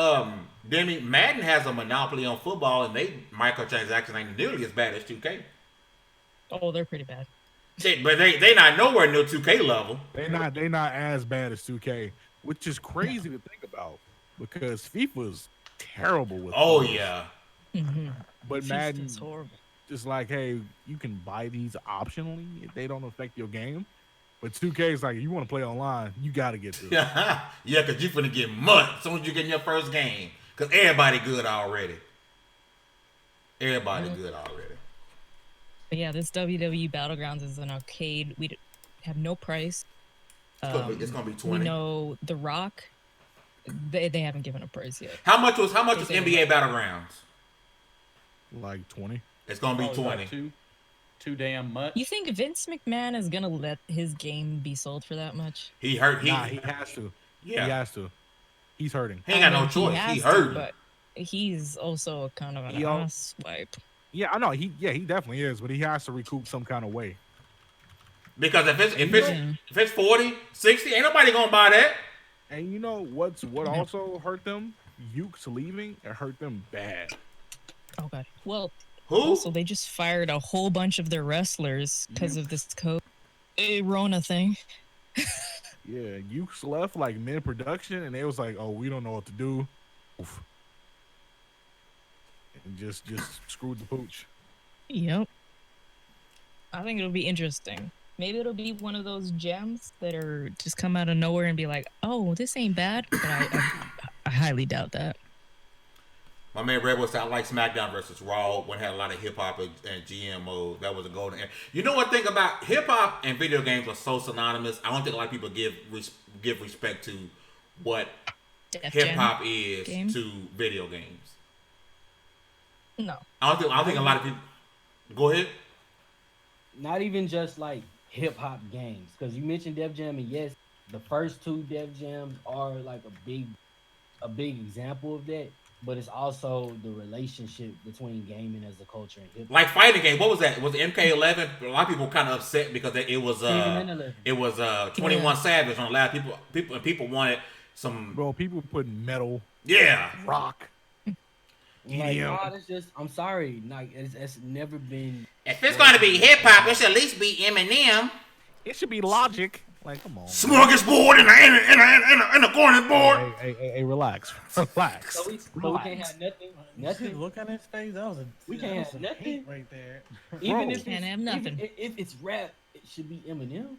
[SPEAKER 2] Demi, Madden has a monopoly on football, and they microtransactions ain't nearly as bad as 2K.
[SPEAKER 1] Oh, they're pretty bad.
[SPEAKER 2] But they not nowhere near 2K level.
[SPEAKER 3] they not as bad as 2K, which is crazy to think about because FIFA's terrible with.
[SPEAKER 2] Oh
[SPEAKER 3] those.
[SPEAKER 2] yeah.
[SPEAKER 1] Mm-hmm.
[SPEAKER 3] But Madden
[SPEAKER 1] It's horrible.
[SPEAKER 3] just like, hey, you can buy these optionally if they don't affect your game. But 2K is like, you want to play online, you got to get this.
[SPEAKER 2] Yeah, because you finna get mud as soon as you get in your first game. Because everybody good already. Everybody good already.
[SPEAKER 1] But yeah, this WWE BattleGrounds is an arcade. We have no price.
[SPEAKER 2] It's gonna be
[SPEAKER 1] We
[SPEAKER 2] 20.
[SPEAKER 1] know The Rock. They haven't given a price yet.
[SPEAKER 2] How much was
[SPEAKER 1] They say
[SPEAKER 2] NBA Battlegrounds?
[SPEAKER 3] Like 20.
[SPEAKER 2] It's gonna be
[SPEAKER 4] Probably
[SPEAKER 2] 20.
[SPEAKER 4] about too damn much.
[SPEAKER 1] You think Vince McMahon is gonna let his game be sold for that much?
[SPEAKER 2] He hurt.
[SPEAKER 3] Nah, he has to.
[SPEAKER 2] Yeah.
[SPEAKER 3] He has to. He's hurting.
[SPEAKER 2] He ain't got
[SPEAKER 1] I
[SPEAKER 2] no
[SPEAKER 1] mean,
[SPEAKER 2] choice.
[SPEAKER 1] has
[SPEAKER 2] He
[SPEAKER 1] to,
[SPEAKER 2] hurt.
[SPEAKER 1] but he's also kind of an
[SPEAKER 3] He al-
[SPEAKER 1] ass wipe.
[SPEAKER 3] Yeah, I know. He definitely is, but he has to recoup some kind of way.
[SPEAKER 2] Because if
[SPEAKER 1] Yeah.
[SPEAKER 2] it's 40, 60, ain't nobody gonna buy that.
[SPEAKER 3] And you know what also hurt them? Yuke's leaving. It hurt them bad.
[SPEAKER 1] Oh god. Well,
[SPEAKER 2] Who?
[SPEAKER 1] also they just fired a whole bunch of their wrestlers because of this Rona thing.
[SPEAKER 3] Yeah, Yuke's left like mid production, and they was like, "Oh, we don't know what to do," Oof. And just screwed the pooch.
[SPEAKER 1] Yep. I think it'll be interesting. Maybe it'll be one of those gems that are just come out of nowhere and be like, "Oh, this ain't bad," but I highly doubt that.
[SPEAKER 2] My man Red was out like SmackDown versus Raw when it had a lot of hip hop and GMO. That was a golden era. You know what thing about hip hop and video games are so synonymous? I don't think a lot of people give respect to what
[SPEAKER 1] Def
[SPEAKER 2] hip
[SPEAKER 1] Jam
[SPEAKER 2] hop is
[SPEAKER 1] game?
[SPEAKER 2] to video games.
[SPEAKER 1] No.
[SPEAKER 2] I don't think a lot of people. Go ahead.
[SPEAKER 5] Not even just like hip hop games, because you mentioned Def Jam, and yes, the first two Def Jams are like a big example of that. but it's also the relationship between gaming as a culture and hip hop.
[SPEAKER 2] Like fighting game. What was that? Was it MK11? A lot of people kind of upset because it was
[SPEAKER 5] Even in 11.
[SPEAKER 2] 21
[SPEAKER 1] Yeah.
[SPEAKER 2] Savage on a lot of people wanted some.
[SPEAKER 3] Bro, people put metal,
[SPEAKER 2] Yeah.
[SPEAKER 3] rock,
[SPEAKER 5] Like,
[SPEAKER 3] EDM.
[SPEAKER 5] nah, that's just. I'm sorry, like it's never been.
[SPEAKER 2] If it's gonna be hip hop, it should at least be Eminem.
[SPEAKER 3] It should be Logic. Like, come on.
[SPEAKER 2] Smorgasbord in a corner board.
[SPEAKER 3] Hey, relax. Relax.
[SPEAKER 5] So we can't have nothing. Nothing.
[SPEAKER 6] Look on his face. That was a
[SPEAKER 5] We
[SPEAKER 6] that
[SPEAKER 5] can't
[SPEAKER 6] was
[SPEAKER 5] have
[SPEAKER 6] some
[SPEAKER 5] nothing.
[SPEAKER 6] hate right there.
[SPEAKER 5] Even
[SPEAKER 3] Bro.
[SPEAKER 5] if
[SPEAKER 1] Can't
[SPEAKER 5] it's,
[SPEAKER 1] have nothing.
[SPEAKER 5] even if it's rap, it should be Eminem.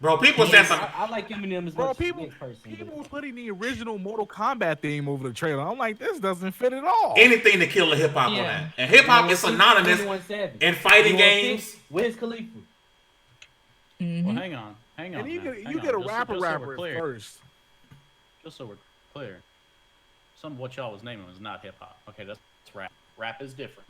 [SPEAKER 2] Bro, people said some.
[SPEAKER 5] I like Eminem as
[SPEAKER 3] Bro,
[SPEAKER 5] much as
[SPEAKER 3] people
[SPEAKER 5] the next person.
[SPEAKER 3] were
[SPEAKER 5] But
[SPEAKER 3] putting the original Mortal Kombat theme over the trailer. I'm like, this doesn't fit at all.
[SPEAKER 2] Anything to kill the hip hop on
[SPEAKER 1] Yeah.
[SPEAKER 2] that. And hip hop is synonymous
[SPEAKER 5] 21 Savage.
[SPEAKER 2] in fighting
[SPEAKER 5] 21
[SPEAKER 2] games.
[SPEAKER 5] Savage. Where's Khalifa?
[SPEAKER 1] Mhm.
[SPEAKER 4] Well, hang on.
[SPEAKER 3] And
[SPEAKER 4] Now.
[SPEAKER 3] you
[SPEAKER 4] Hang
[SPEAKER 3] get a
[SPEAKER 4] on.
[SPEAKER 3] rapper
[SPEAKER 4] Just so we're
[SPEAKER 3] rapper
[SPEAKER 4] clear.
[SPEAKER 3] first.
[SPEAKER 4] Just so we're clear, some of what y'all was naming was not hip hop. Okay, that's rap. Rap is different.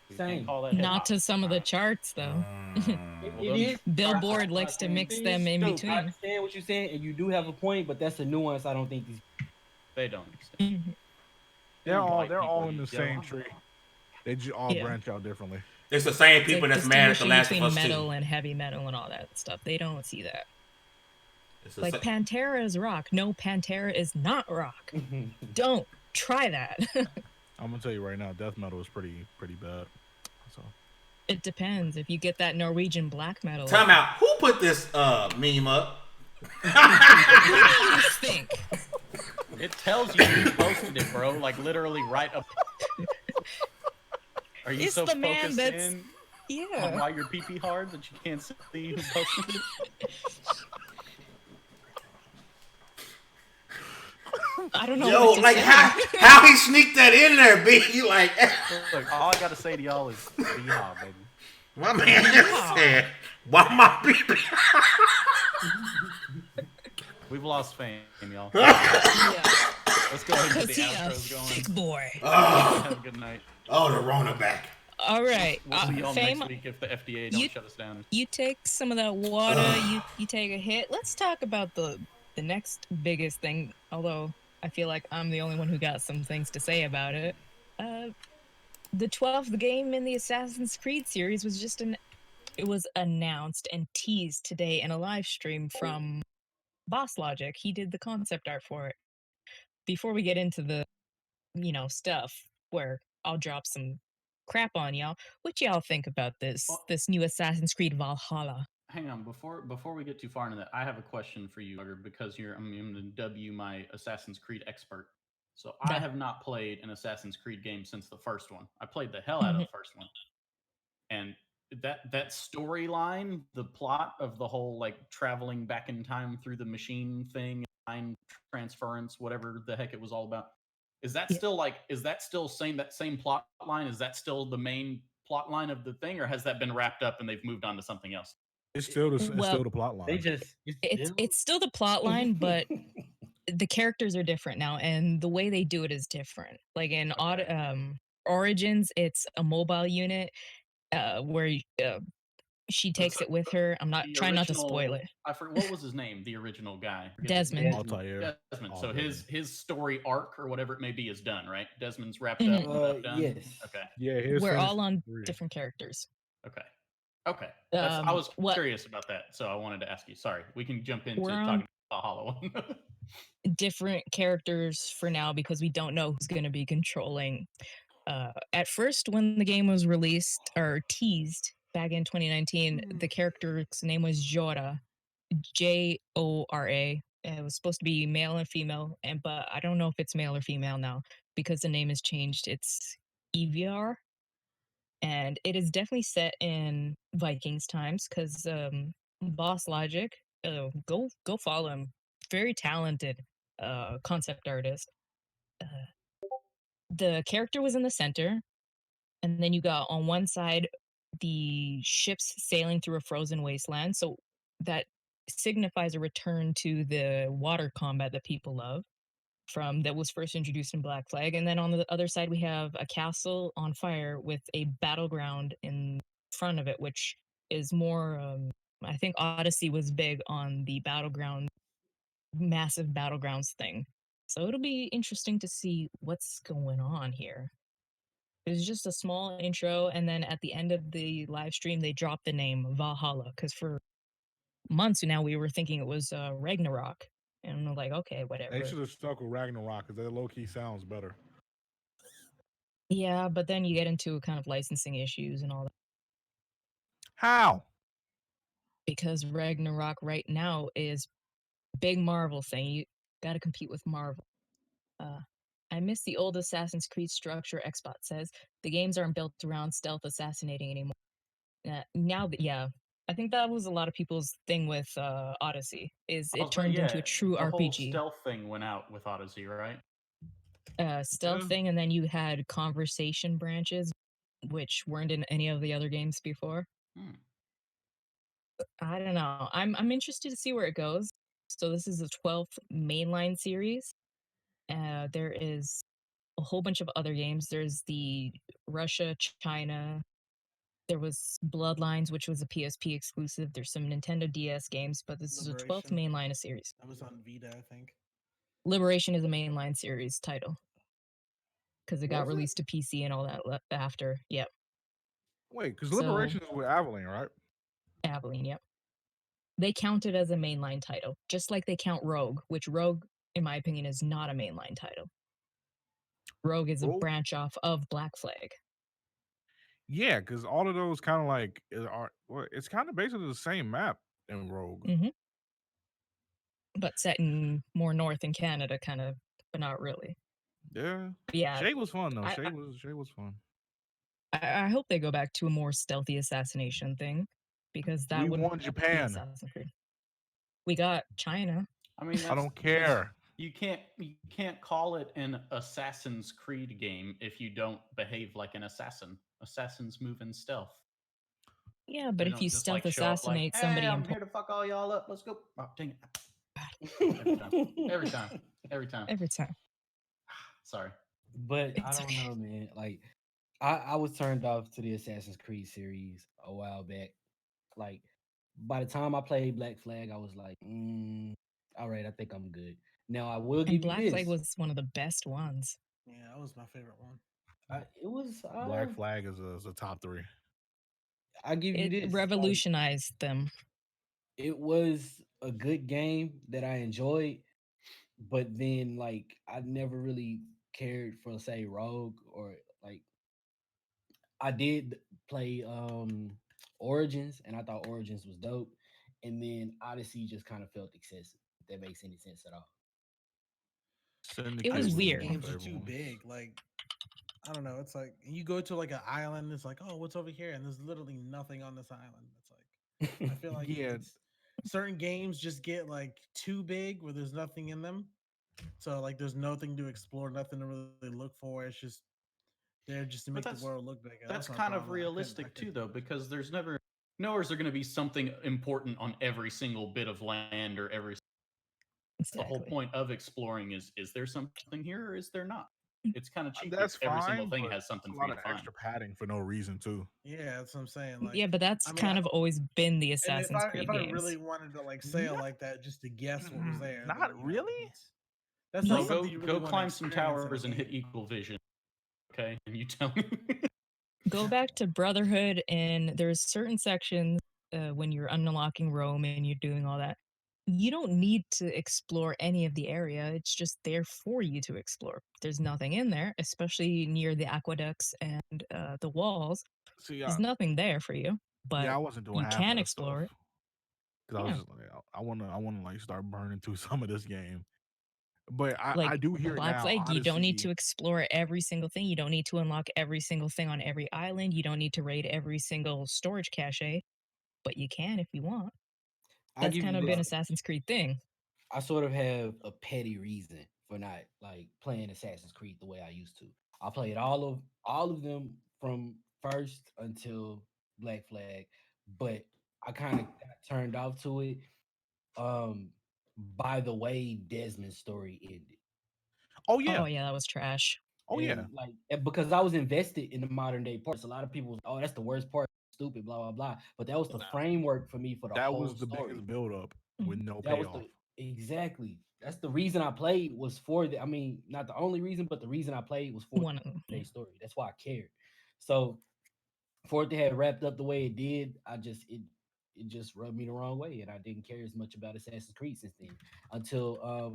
[SPEAKER 4] You
[SPEAKER 5] Same.
[SPEAKER 4] can't call that hip
[SPEAKER 1] Not
[SPEAKER 4] hop.
[SPEAKER 1] to some of the charts though.
[SPEAKER 5] It is.
[SPEAKER 1] Billboard likes to mix them in
[SPEAKER 5] I
[SPEAKER 1] between.
[SPEAKER 5] understand what you're saying, and you do have a point, but that's a nuance I don't think these.
[SPEAKER 4] They don't understand.
[SPEAKER 1] Mhm.
[SPEAKER 3] They're all
[SPEAKER 4] People
[SPEAKER 3] in the
[SPEAKER 4] yell.
[SPEAKER 3] same tree. They just all
[SPEAKER 1] Yeah.
[SPEAKER 3] branch out differently.
[SPEAKER 2] It's the same people
[SPEAKER 1] Like
[SPEAKER 2] that's mad at the
[SPEAKER 1] distinguishing
[SPEAKER 2] Last of
[SPEAKER 1] between
[SPEAKER 2] Us
[SPEAKER 1] metal
[SPEAKER 2] 2.
[SPEAKER 1] and heavy metal and all that stuff. They don't see that.
[SPEAKER 2] It's the
[SPEAKER 1] Like
[SPEAKER 2] sa-
[SPEAKER 1] Pantera is rock. No, Pantera is not rock. Don't try that.
[SPEAKER 3] I'm gonna tell you right now, death metal is pretty bad. So
[SPEAKER 1] It depends. If you get that Norwegian black metal,
[SPEAKER 2] Time out. Who put this meme up?
[SPEAKER 1] what do you think?
[SPEAKER 4] It tells you who posted it, bro. Like literally right up. Are you
[SPEAKER 1] It's
[SPEAKER 4] so
[SPEAKER 1] the man
[SPEAKER 4] focused
[SPEAKER 1] that's-
[SPEAKER 4] in on
[SPEAKER 1] Yeah.
[SPEAKER 4] why your pee hard that you can't see who posted it?
[SPEAKER 1] I don't know.
[SPEAKER 2] Yo,
[SPEAKER 1] what to
[SPEAKER 2] like
[SPEAKER 1] say.
[SPEAKER 2] how he sneaked that in there, B? You like
[SPEAKER 4] Look, all I gotta say to y'all is yeehaw, baby.
[SPEAKER 2] my man said, why my people?
[SPEAKER 4] We've lost fame, y'all.
[SPEAKER 1] Yeah.
[SPEAKER 4] Let's go ahead and get
[SPEAKER 1] Cause
[SPEAKER 4] the
[SPEAKER 1] he a
[SPEAKER 4] outros going.
[SPEAKER 1] thick boy.
[SPEAKER 4] Have a good night.
[SPEAKER 2] Oh, the Rona back.
[SPEAKER 1] All right.
[SPEAKER 4] We'll see y'all
[SPEAKER 1] Fame,
[SPEAKER 4] next week if the FDA don't
[SPEAKER 1] you-
[SPEAKER 4] shut us down.
[SPEAKER 1] you take some of that water. you take a hit. Let's talk about the next biggest thing. Although I feel like I'm the only one who got some things to say about it. The 12th game in the Assassin's Creed series was it was announced and teased today in a live stream from Boss Logic. He did the concept art for it. Before we get into the stuff where I'll drop some crap on y'all, what y'all think about this new Assassin's Creed Valhalla?
[SPEAKER 4] Hang on, before we get too far into that, I have a question for you, Bugger, because I'm going to dub you my Assassin's Creed expert. So I
[SPEAKER 1] Yeah.
[SPEAKER 4] have not played an Assassin's Creed game since the first one. I played the hell out of the first one, and that storyline, the plot of the whole like traveling back in time through the machine thing, time transference, whatever the heck it was all about. Is that
[SPEAKER 1] Yeah.
[SPEAKER 4] still that same plot line? Is that still the main plot line of the thing, or has that been wrapped up and they've moved on to something else?
[SPEAKER 3] it's still the
[SPEAKER 1] Well,
[SPEAKER 3] plot line.
[SPEAKER 5] They just.
[SPEAKER 1] It's still the plot line, but the characters are different now, and the way they do it is different. Like in Origins, it's a mobile unit where she takes it with her. I'm not
[SPEAKER 4] The
[SPEAKER 1] trying not to spoil it.
[SPEAKER 4] I forgot what was his name, the original guy. I forget his
[SPEAKER 1] Desmond.
[SPEAKER 4] name.
[SPEAKER 3] Altair.
[SPEAKER 4] Desmond.
[SPEAKER 3] Oh,
[SPEAKER 4] So
[SPEAKER 3] Desmond.
[SPEAKER 4] his story arc or whatever it may be is done, right? Desmond's wrapped
[SPEAKER 1] Mhm.
[SPEAKER 4] up. Done.
[SPEAKER 5] Yes.
[SPEAKER 4] Okay.
[SPEAKER 3] Yeah, here's
[SPEAKER 1] We're
[SPEAKER 3] finished
[SPEAKER 1] all on
[SPEAKER 3] three.
[SPEAKER 1] different characters.
[SPEAKER 4] Okay. I was
[SPEAKER 1] what-
[SPEAKER 4] curious about that, so I wanted to ask you. Sorry, we can jump into
[SPEAKER 1] We're on-
[SPEAKER 4] talking about Hollow one.
[SPEAKER 1] Different characters for now because we don't know who's going to be controlling. At first, when the game was released or teased back in 2019, the character's name was Jora, Jora. It was supposed to be male and female, but I don't know if it's male or female now because the name has changed. It's EVR, and it is definitely set in Vikings times because Boss Logic, go follow him. Very talented concept artist. The character was in the center, and then you got on one side the ships sailing through a frozen wasteland. So that signifies a return to the water combat that people love from that was first introduced in Black Flag. And then on the other side, we have a castle on fire with a battleground in front of it, which is more. I think Odyssey was big on the battleground, massive battlegrounds thing. So it'll be interesting to see what's going on here. It was just a small intro, and then at the end of the live stream, they dropped the name Valhalla because for months now we were thinking it was Ragnarok, and I'm like, okay,
[SPEAKER 3] They
[SPEAKER 1] whatever.
[SPEAKER 3] should have stuck with Ragnarok because that low key sounds better.
[SPEAKER 1] Yeah, but then you get into kind of licensing issues and all that
[SPEAKER 3] How?
[SPEAKER 1] because Ragnarok right now is big Marvel thing. You got to compete with Marvel. I miss the old Assassin's Creed structure. Xbot says the games aren't built around stealth assassinating anymore. Now that I think that was a lot of people's thing with Odyssey. Is it turned into a true
[SPEAKER 4] the whole
[SPEAKER 1] RPG
[SPEAKER 4] stealth thing went out with Odyssey, right?
[SPEAKER 1] stealth thing, and then you had conversation branches, which weren't in any of the other games before. I don't know. I'm interested to see where it goes. So this is the 12th mainline series. There is a whole bunch of other games. There's the Russia, China. There was Bloodlines, which was a PSP exclusive. There's some Nintendo DS games, but this is the 12th mainline of series.
[SPEAKER 6] That was on Vita, I think.
[SPEAKER 1] Liberation is a mainline series title because it got released to PC and all that after. Yep.
[SPEAKER 3] Wait, because Liberation is with Avalanche, right?
[SPEAKER 1] Avalanche, yep. They count it as a mainline title, just like they count Rogue, which Rogue, in my opinion, is not a mainline title. Rogue is a branch off of Black Flag.
[SPEAKER 3] Yeah, because all of those kind of like it's kind of basically the same map in Rogue.
[SPEAKER 1] Mm-hmm. But set in more north in Canada, kind of, but not really.
[SPEAKER 3] Yeah.
[SPEAKER 1] Yeah.
[SPEAKER 3] Shay was fun though. Shay was fun.
[SPEAKER 1] I hope they go back to a more stealthy assassination thing, because that would
[SPEAKER 3] won Japan.
[SPEAKER 1] Assassin's Creed. We got China.
[SPEAKER 4] I mean,
[SPEAKER 3] I don't care.
[SPEAKER 4] You can't call it an Assassin's Creed game if you don't behave like an assassin. Assassins move in stealth.
[SPEAKER 1] Yeah, but if you stealth assassinate somebody,
[SPEAKER 4] I'm here to fuck all y'all up. Let's go. Oh, dang it. Every time. Sorry.
[SPEAKER 5] But I don't know, man. Like, I was turned off to the Assassin's Creed series a while back. Like, by the time I played Black Flag, I was like, all right, I think I'm good. Now I will give
[SPEAKER 1] Black
[SPEAKER 5] you this.
[SPEAKER 1] Flag was one of the best ones.
[SPEAKER 6] Yeah, that was my favorite one.
[SPEAKER 5] It was
[SPEAKER 3] Black Flag is a top 3.
[SPEAKER 5] I give you this.
[SPEAKER 1] It revolutionized them.
[SPEAKER 5] It was a good game that I enjoyed, but then like I never really cared for say Rogue or like I did play Origins and I thought Origins was dope, and then Odyssey just kind of felt excessive. If that makes any sense at all.
[SPEAKER 1] It was weird.
[SPEAKER 6] Games are too big. Like, I don't know. It's like you go to like an island. It's like, oh, what's over here? And there's literally nothing on this island. It's like I feel like certain games just get like too big where there's nothing in them. So like there's nothing to explore, nothing to really look for. It's just there just to make the world look bigger.
[SPEAKER 4] That's kind of realistic too, though, because there's nowhere is there going to be something important on every single bit of land or every. The whole point of exploring is there something here or is there not? It's kind of cheap.
[SPEAKER 3] That's
[SPEAKER 4] every
[SPEAKER 3] fine,
[SPEAKER 4] single thing has something
[SPEAKER 3] for you to find. Extra padding for no reason too.
[SPEAKER 6] Yeah, that's what I'm saying. Like,
[SPEAKER 1] yeah, but that's kind of always been the Assassin's Creed games.
[SPEAKER 6] If I really wanted to like sail like that just to guess what was there,
[SPEAKER 3] not really.
[SPEAKER 6] That's not something you really
[SPEAKER 4] go climb some towers and hit equal vision. Okay, and you tell me.
[SPEAKER 1] Go back to Brotherhood, and there's certain sections when you're unlocking Rome and you're doing all that. You don't need to explore any of the area. It's just there for you to explore. There's nothing in there, especially near the aqueducts and the walls. There's nothing there for you. But
[SPEAKER 3] I wasn't doing
[SPEAKER 1] you can explore it.
[SPEAKER 3] Because I was just like, I wanna like start burning through some of this game. But I do hear
[SPEAKER 1] Black
[SPEAKER 3] now.
[SPEAKER 1] Flag,
[SPEAKER 3] Odyssey,
[SPEAKER 1] you don't need to explore every single thing. You don't need to unlock every single thing on every island. You don't need to raid every single storage cache, but you can if you want. That's kind of been Assassin's Creed thing.
[SPEAKER 5] I sort of have a petty reason for not like playing Assassin's Creed the way I used to. I played all of them from first until Black Flag, but I kind of got turned off to it by the way Desmond's story ended.
[SPEAKER 3] Oh yeah,
[SPEAKER 1] that was trash.
[SPEAKER 5] Like because I was invested in the modern day parts. A lot of people, oh, that's the worst part. Stupid, blah blah blah. But that was the framework for me for the whole story.
[SPEAKER 3] That was the biggest build up with no payoff.
[SPEAKER 5] Exactly. That's the reason I played was for the. I mean, not the only reason, but the reason I played was for
[SPEAKER 1] One of them.
[SPEAKER 5] their story. That's why I cared. So for it to have wrapped up the way it did, it just rubbed me the wrong way, and I didn't care as much about Assassin's Creed since then. Until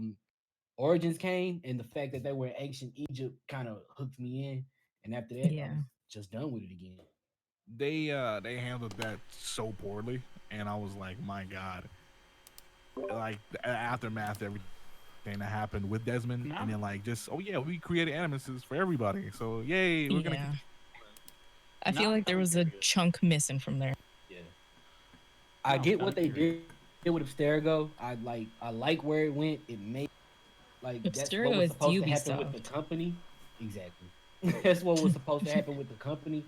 [SPEAKER 5] Origins came, and the fact that they were in ancient Egypt kind of hooked me in. And after that, I
[SPEAKER 1] Yeah.
[SPEAKER 5] was just done with it again.
[SPEAKER 3] They handled that so poorly, and I was like, my God, like the aftermath, everything that happened with Desmond, and then like just oh yeah, we created animuses for everybody, so yay, we're gonna.
[SPEAKER 1] Yeah. I feel like there was a chunk missing from there.
[SPEAKER 5] Yeah, I get what they did with Abstergo. I like where it went. It made like that's what
[SPEAKER 1] Abstergo
[SPEAKER 5] was
[SPEAKER 1] is
[SPEAKER 5] supposed to happen with the
[SPEAKER 1] Ubisoft.
[SPEAKER 5] company. Exactly, that's what was supposed to happen with the company.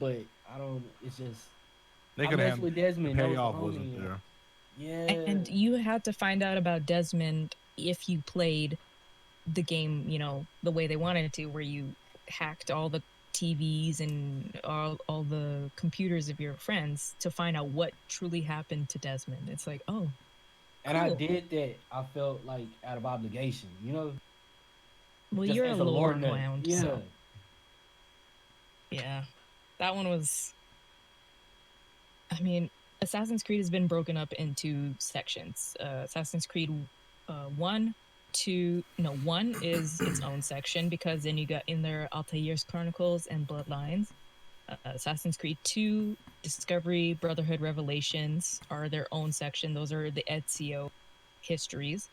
[SPEAKER 5] But I don't. It's just
[SPEAKER 3] They
[SPEAKER 5] I
[SPEAKER 3] could
[SPEAKER 5] mess
[SPEAKER 3] have
[SPEAKER 5] with
[SPEAKER 3] the
[SPEAKER 5] Desmond. That was the
[SPEAKER 3] payoff
[SPEAKER 5] homie.
[SPEAKER 3] wasn't there.
[SPEAKER 5] Yeah,
[SPEAKER 1] And you had to find out about Desmond if you played the game, you know, the way they wanted to, where you hacked all the TVs and all the computers of your friends to find out what truly happened to Desmond. It's like, oh,
[SPEAKER 5] and I
[SPEAKER 1] cool.
[SPEAKER 5] did that. I felt like out of obligation,
[SPEAKER 1] Well,
[SPEAKER 5] just
[SPEAKER 1] you're a
[SPEAKER 5] as a lore
[SPEAKER 1] lore
[SPEAKER 5] nut.
[SPEAKER 1] hound,
[SPEAKER 5] Yeah,
[SPEAKER 1] so yeah, that one was. I mean, Assassin's Creed has been broken up into sections. Assassin's Creed 1, 2, no, 1 is its own section because then you got in there Altair's Chronicles and Bloodlines. Assassin's Creed 2, Discovery, Brotherhood, Revelations are their own section. Those are the Ezio histories.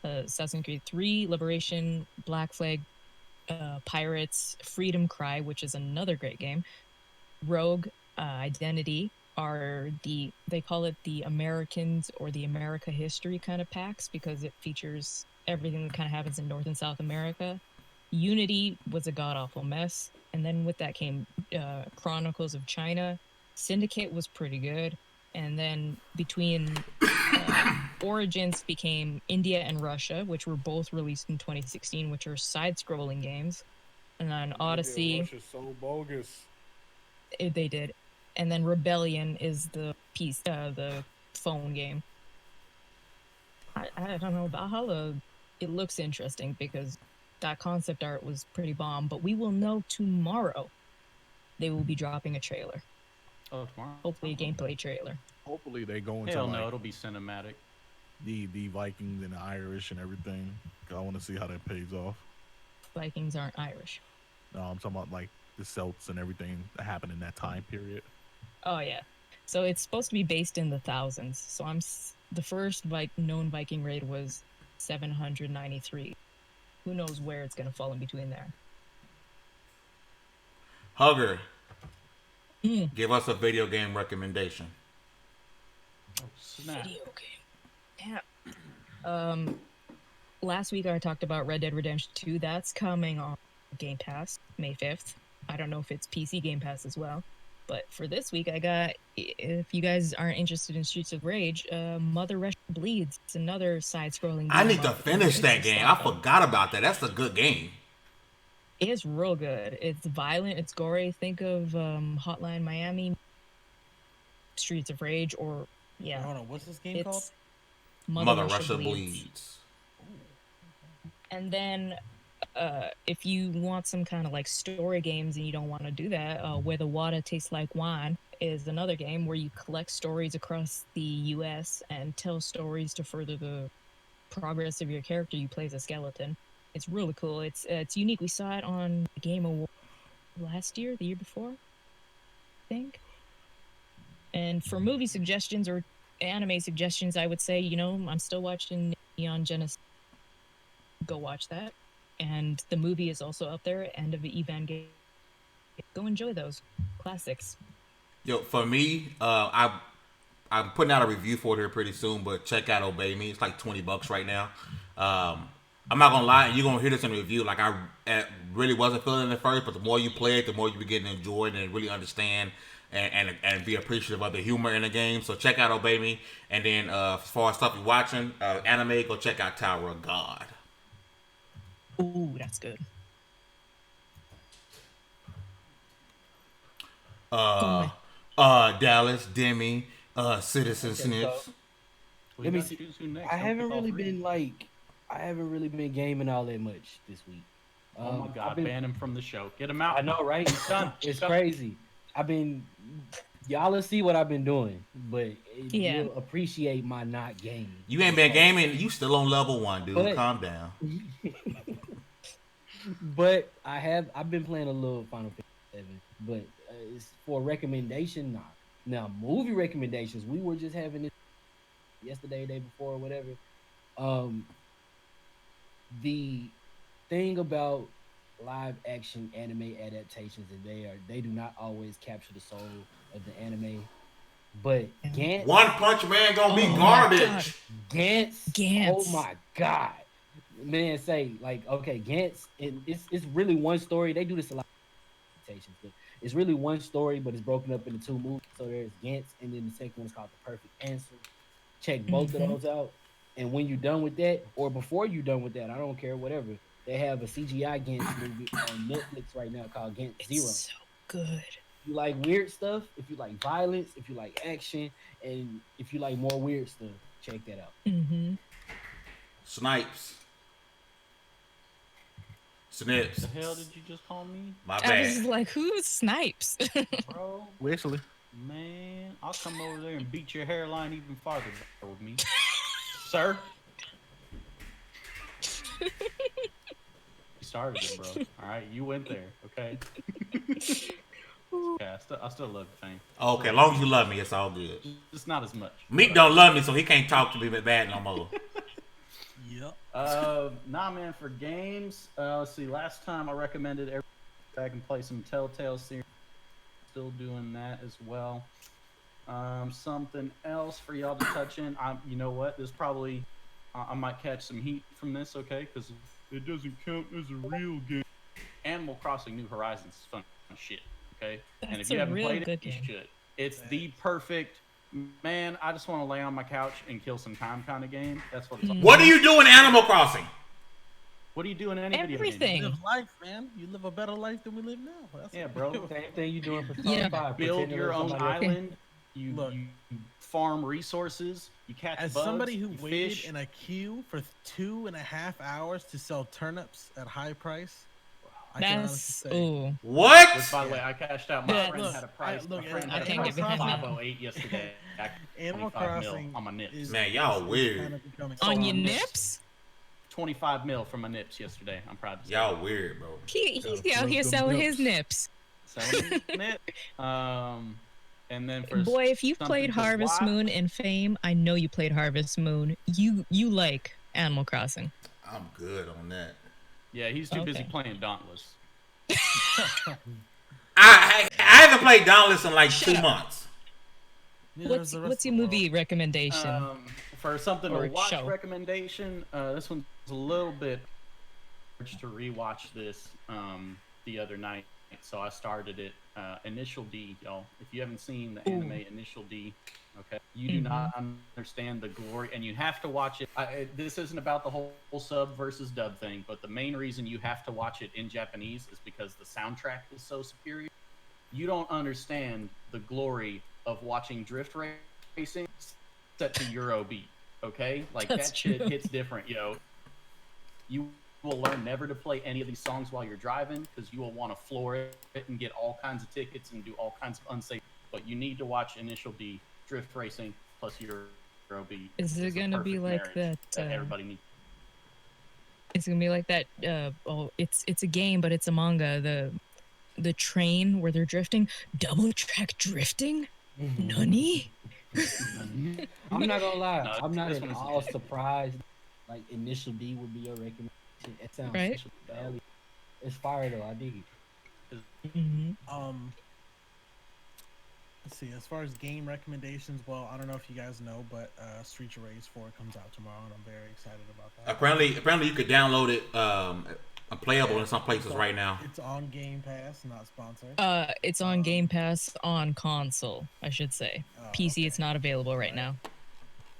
[SPEAKER 1] Assassin's Creed 3, Liberation, Black Flag, Pirates, Freedom Cry, which is another great game. Rogue, Identity are they call it the Americans or the America history kind of packs because it features everything that kind of happens in North and South America. Unity was a god awful mess, and then with that came Chronicles of China. Syndicate was pretty good, and then between Origins became India and Russia, which were both released in 2016, which are side-scrolling games, and then Odyssey.
[SPEAKER 3] Russia's so bogus.
[SPEAKER 1] They did, and then Rebellion is the phone game. I don't know, Valhalla. It looks interesting because that concept art was pretty bomb. But we will know tomorrow. They will be dropping a trailer.
[SPEAKER 4] Oh, tomorrow.
[SPEAKER 1] Hopefully, a gameplay trailer.
[SPEAKER 3] Hopefully they go into
[SPEAKER 4] Hell
[SPEAKER 3] like
[SPEAKER 4] no, it'll be cinematic.
[SPEAKER 3] the Vikings and the Irish and everything. I want to see how that pays off.
[SPEAKER 1] Vikings aren't Irish.
[SPEAKER 3] No, I'm talking about like the Celts and everything that happened in that time period.
[SPEAKER 1] Oh yeah, so it's supposed to be based in the thousands. So the first known Viking raid was 793. Who knows where it's gonna fall in between there?
[SPEAKER 2] Hugger, give us a video game recommendation.
[SPEAKER 4] Oh, snap.
[SPEAKER 1] Video game. Yeah. Last week I talked about Red Dead Redemption 2. That's coming on Game Pass May 5th. I don't know if it's PC Game Pass as well. But for this week, I got, if you guys aren't interested in Streets of Rage, Mother Russia Bleeds. It's another side-scrolling game.
[SPEAKER 2] I need to finish that game. I forgot about that. That's a good game.
[SPEAKER 1] It's real good. It's violent. It's gory. Think of Hotline Miami, Streets of Rage, or yeah.
[SPEAKER 6] Hold on, what's this game called?
[SPEAKER 2] Mother Russia Bleeds.
[SPEAKER 1] And then if you want some kind of like story games and you don't want to do that, Where the Water Tastes Like Wine is another game where you collect stories across the U.S. and tell stories to further the progress of your character you play as a skeleton. It's really cool. It's unique. We saw it on the Game Award the year before, I think. And for movie suggestions or anime suggestions, I would say, I'm still watching Neon Genesis. Go watch that. And the movie is also up there, End of the Evangelion. Go enjoy those classics.
[SPEAKER 2] Yo, for me, I'm putting out a review for it here pretty soon, but check out Obey Me. It's like $20 right now. I'm not gonna lie, you're gonna hear this in the review. Like I really wasn't feeling it at first, but the more you play it, the more you begin to enjoy it and really understand and be appreciative of the humor in the game. So check out Obey Me, and then as far as stuff you're watching, anime, go check out Tower of God.
[SPEAKER 1] Ooh, that's good.
[SPEAKER 2] Dallas, Demi, Citizen Snips.
[SPEAKER 4] Well,
[SPEAKER 5] Let
[SPEAKER 4] you
[SPEAKER 5] me
[SPEAKER 4] gotta
[SPEAKER 5] see.
[SPEAKER 4] choose who next.
[SPEAKER 5] I
[SPEAKER 4] Don't
[SPEAKER 5] haven't
[SPEAKER 4] pick all
[SPEAKER 5] really
[SPEAKER 4] three.
[SPEAKER 5] been like, I haven't really been gaming all that much this week.
[SPEAKER 4] Oh my
[SPEAKER 5] I've
[SPEAKER 4] God!
[SPEAKER 5] been,
[SPEAKER 4] Ban him from the show. Get him out.
[SPEAKER 5] I know, right?
[SPEAKER 4] He's done.
[SPEAKER 5] It's
[SPEAKER 4] Done.
[SPEAKER 5] crazy. I've been, y'all will see what I've been doing, but
[SPEAKER 1] Yeah.
[SPEAKER 5] you'll appreciate my not gaming.
[SPEAKER 2] You ain't been gaming. You still on level 1, dude.
[SPEAKER 5] But-
[SPEAKER 2] Calm down.
[SPEAKER 5] But I've been playing a little Final Fantasy 7, but it's for recommendation. Nah. Now movie recommendations. We were just having this yesterday, day before, or whatever. The thing about live action anime adaptations is they do not always capture the soul of the anime. But Gantz,
[SPEAKER 2] One Punch Man gonna be
[SPEAKER 1] Oh my
[SPEAKER 2] garbage.
[SPEAKER 1] Gantz.
[SPEAKER 5] oh my god, man! Say like, okay, Gantz, and it's really one story. They do this a lot of adaptations, but it's really one story, but it's broken up into 2 movies. So there's Gantz, and then the second one is called The Perfect Answer. Check both of those out, and when you're done with that, or before you're done with that, I don't care, whatever. They have a CGI Gantz movie on Netflix right now called Gantz Zero.
[SPEAKER 1] It's so good.
[SPEAKER 5] If you like weird stuff, if you like violence, if you like action, and if you like more weird stuff, check that out.
[SPEAKER 1] Mm-hmm.
[SPEAKER 2] Snipes.
[SPEAKER 4] What the hell did you just call me,
[SPEAKER 2] My
[SPEAKER 1] I was
[SPEAKER 2] bad.
[SPEAKER 1] like, who's Snipes?
[SPEAKER 4] bro?
[SPEAKER 3] Wesley.
[SPEAKER 4] Man, I'll come over there and beat your hairline even farther with me, sir. You started it, bro. All right, you went there. Okay. Yeah, I still love the thing.
[SPEAKER 2] Okay, as long as you love me, it's all good.
[SPEAKER 4] Just not as much.
[SPEAKER 2] Meek don't love me, so he can't talk to me bad no more.
[SPEAKER 6] Yep.
[SPEAKER 4] Nah, man. For games, let's see. Last time I recommended everybody back and play some Telltale series. Still doing that as well. Something else for y'all to touch in. You know what? This probably I might catch some heat from this, okay? Because it doesn't count as a real game. Animal Crossing: New Horizons is fun shit, okay? And if
[SPEAKER 1] That's
[SPEAKER 4] you
[SPEAKER 1] a
[SPEAKER 4] haven't
[SPEAKER 1] real
[SPEAKER 4] played
[SPEAKER 1] good
[SPEAKER 4] it, you
[SPEAKER 1] game.
[SPEAKER 4] should. It's the perfect. Man, I just want to lay on my couch and kill some time kind of game. That's what it's all.
[SPEAKER 2] What do you do in Animal Crossing?
[SPEAKER 4] What do you do in any video
[SPEAKER 1] Everything.
[SPEAKER 4] game?
[SPEAKER 6] You live life, man. You live a better life than we live now. That's
[SPEAKER 4] Yeah, bro.
[SPEAKER 5] Same thing you doing for
[SPEAKER 1] Yeah.
[SPEAKER 5] 5.
[SPEAKER 4] Build your own island. You,
[SPEAKER 6] Look.
[SPEAKER 4] you farm resources. You catch
[SPEAKER 6] As
[SPEAKER 4] bugs.
[SPEAKER 6] somebody who
[SPEAKER 4] you
[SPEAKER 6] waited
[SPEAKER 4] fish.
[SPEAKER 6] in a queue for 2.5 hours to sell turnips at high price, I can honestly
[SPEAKER 1] That's
[SPEAKER 6] say.
[SPEAKER 1] ooh.
[SPEAKER 2] What?
[SPEAKER 4] Which, by the way, I cashed out. My
[SPEAKER 1] Yeah,
[SPEAKER 4] friend
[SPEAKER 6] look,
[SPEAKER 4] had a price.
[SPEAKER 6] look,
[SPEAKER 4] my friend
[SPEAKER 1] I
[SPEAKER 4] had a
[SPEAKER 1] can't
[SPEAKER 4] price
[SPEAKER 1] get
[SPEAKER 4] of
[SPEAKER 1] behind that.
[SPEAKER 4] 508 yesterday.
[SPEAKER 6] Animal
[SPEAKER 4] 25 mil
[SPEAKER 6] Crossing
[SPEAKER 4] on my nips.
[SPEAKER 6] is
[SPEAKER 2] Man, y'all
[SPEAKER 6] is
[SPEAKER 2] weird.
[SPEAKER 6] kind of becoming
[SPEAKER 1] On
[SPEAKER 6] so
[SPEAKER 1] your
[SPEAKER 6] niche.
[SPEAKER 1] nips?
[SPEAKER 4] 25 mil from my nips yesterday. I'm proud to say.
[SPEAKER 2] Y'all weird, bro.
[SPEAKER 1] He's
[SPEAKER 3] Yeah,
[SPEAKER 1] out here
[SPEAKER 3] them
[SPEAKER 1] selling
[SPEAKER 3] nips.
[SPEAKER 1] his nips.
[SPEAKER 4] Selling nip. And then for
[SPEAKER 1] Boy, if you've
[SPEAKER 4] something
[SPEAKER 1] played
[SPEAKER 4] to
[SPEAKER 1] Harvest
[SPEAKER 4] watch-
[SPEAKER 1] Moon in Fame, I know you played Harvest Moon. You like Animal Crossing.
[SPEAKER 2] I'm good on that.
[SPEAKER 4] Yeah, he's too busy
[SPEAKER 1] Okay.
[SPEAKER 4] playing Dauntless.
[SPEAKER 2] I haven't played Dauntless in like 2
[SPEAKER 1] up.
[SPEAKER 2] months.
[SPEAKER 6] Neither
[SPEAKER 1] What's
[SPEAKER 6] does the rest
[SPEAKER 1] what's
[SPEAKER 6] of
[SPEAKER 1] your
[SPEAKER 6] the world.
[SPEAKER 1] movie recommendation?
[SPEAKER 4] For something
[SPEAKER 1] Or
[SPEAKER 4] to watch
[SPEAKER 1] show.
[SPEAKER 4] recommendation, this one's a little bit to rewatch this the other night, so I started it. Initial D, y'all. If you haven't seen the anime Initial D, okay, you do not understand the glory, and you have to watch it. This isn't about the whole sub versus dub thing, but the main reason you have to watch it in Japanese is because the soundtrack is so superior. You don't understand the glory of watching drift racing set to Eurobeat, okay? Like
[SPEAKER 1] That's
[SPEAKER 4] that shit
[SPEAKER 1] true.
[SPEAKER 4] hits different, yo. You will learn never to play any of these songs while you're driving because you will want to floor it and get all kinds of tickets and do all kinds of unsafe. But you need to watch Initial D, drift racing plus Eurobeat.
[SPEAKER 1] Is it
[SPEAKER 4] It's the
[SPEAKER 1] gonna be
[SPEAKER 4] perfect
[SPEAKER 1] like
[SPEAKER 4] marriage
[SPEAKER 1] that?
[SPEAKER 4] everybody needs.
[SPEAKER 1] It's gonna be like that. It's a game, but it's a manga. The train where they're drifting, double track drifting. Nani?
[SPEAKER 5] I'm not gonna lie.
[SPEAKER 4] No,
[SPEAKER 5] I'm not
[SPEAKER 4] this
[SPEAKER 5] at
[SPEAKER 4] one is
[SPEAKER 5] all
[SPEAKER 4] legit.
[SPEAKER 5] surprised. Like Initial D would be your recommendation. It sounds
[SPEAKER 1] Right.
[SPEAKER 5] so valid. It's fire though. I dig it.
[SPEAKER 1] Mm-hmm.
[SPEAKER 6] Let's see. As far as game recommendations, well, I don't know if you guys know, but Streets of Rage 4 comes out tomorrow, and I'm very excited about that.
[SPEAKER 2] Apparently you could download it, playable in some places right now.
[SPEAKER 6] It's on Game Pass, not sponsored.
[SPEAKER 1] It's on Game Pass on console, I should say.
[SPEAKER 6] Oh,
[SPEAKER 1] PC,
[SPEAKER 6] okay.
[SPEAKER 1] it's not available right now.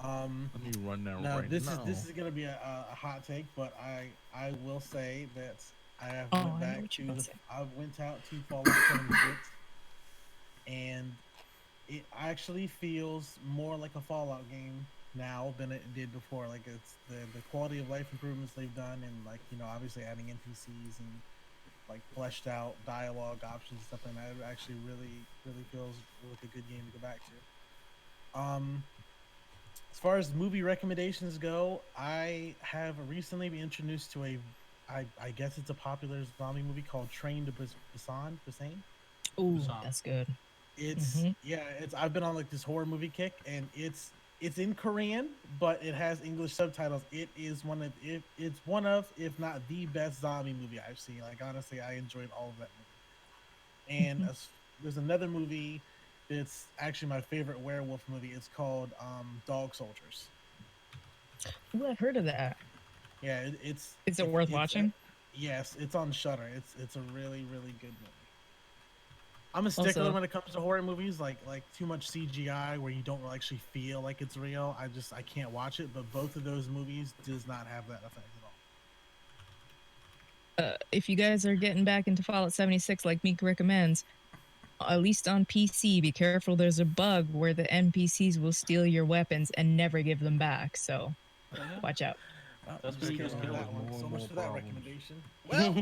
[SPEAKER 3] Let me run down
[SPEAKER 6] Now
[SPEAKER 3] right
[SPEAKER 6] this
[SPEAKER 3] now.
[SPEAKER 6] is gonna be a hot take, but I will say that I have
[SPEAKER 1] Oh, I
[SPEAKER 6] went
[SPEAKER 1] know
[SPEAKER 6] back
[SPEAKER 1] what
[SPEAKER 6] to
[SPEAKER 1] you're gonna say.
[SPEAKER 6] I went out to Fallout 76, and it actually feels more like a Fallout game now than it did before. Like it's the quality of life improvements they've done, and like obviously adding NPCs and like fleshed out dialogue options and stuff like that. It actually really feels like a good game to go back to. As far as movie recommendations go, I have recently been introduced to I guess it's a popular zombie movie called Train to Busan.
[SPEAKER 1] Ooh, that's good.
[SPEAKER 6] It's I've been on like this horror movie kick, and it's in Korean, but it has English subtitles. It's one of if not the best zombie movie I've seen. Like honestly, I enjoyed all of that movie. And there's another movie that's actually my favorite werewolf movie. It's called Dog Soldiers.
[SPEAKER 1] Ooh, I heard of that.
[SPEAKER 6] Yeah,
[SPEAKER 1] Is it worth watching?
[SPEAKER 6] Yes, it's on Shudder. It's a really good movie. I'm a stickler when it comes to horror movies, like too much CGI where you don't actually feel like it's real. I can't watch it. But both of those movies does not have that effect at all.
[SPEAKER 1] If you guys are getting back into Fallout 76, like Meek recommends, at least on PC, be careful. There's a bug where the NPCs will steal your weapons and never give them back. So watch out.
[SPEAKER 4] That's when you just kill
[SPEAKER 6] that one. So much for that recommendation.
[SPEAKER 1] Well,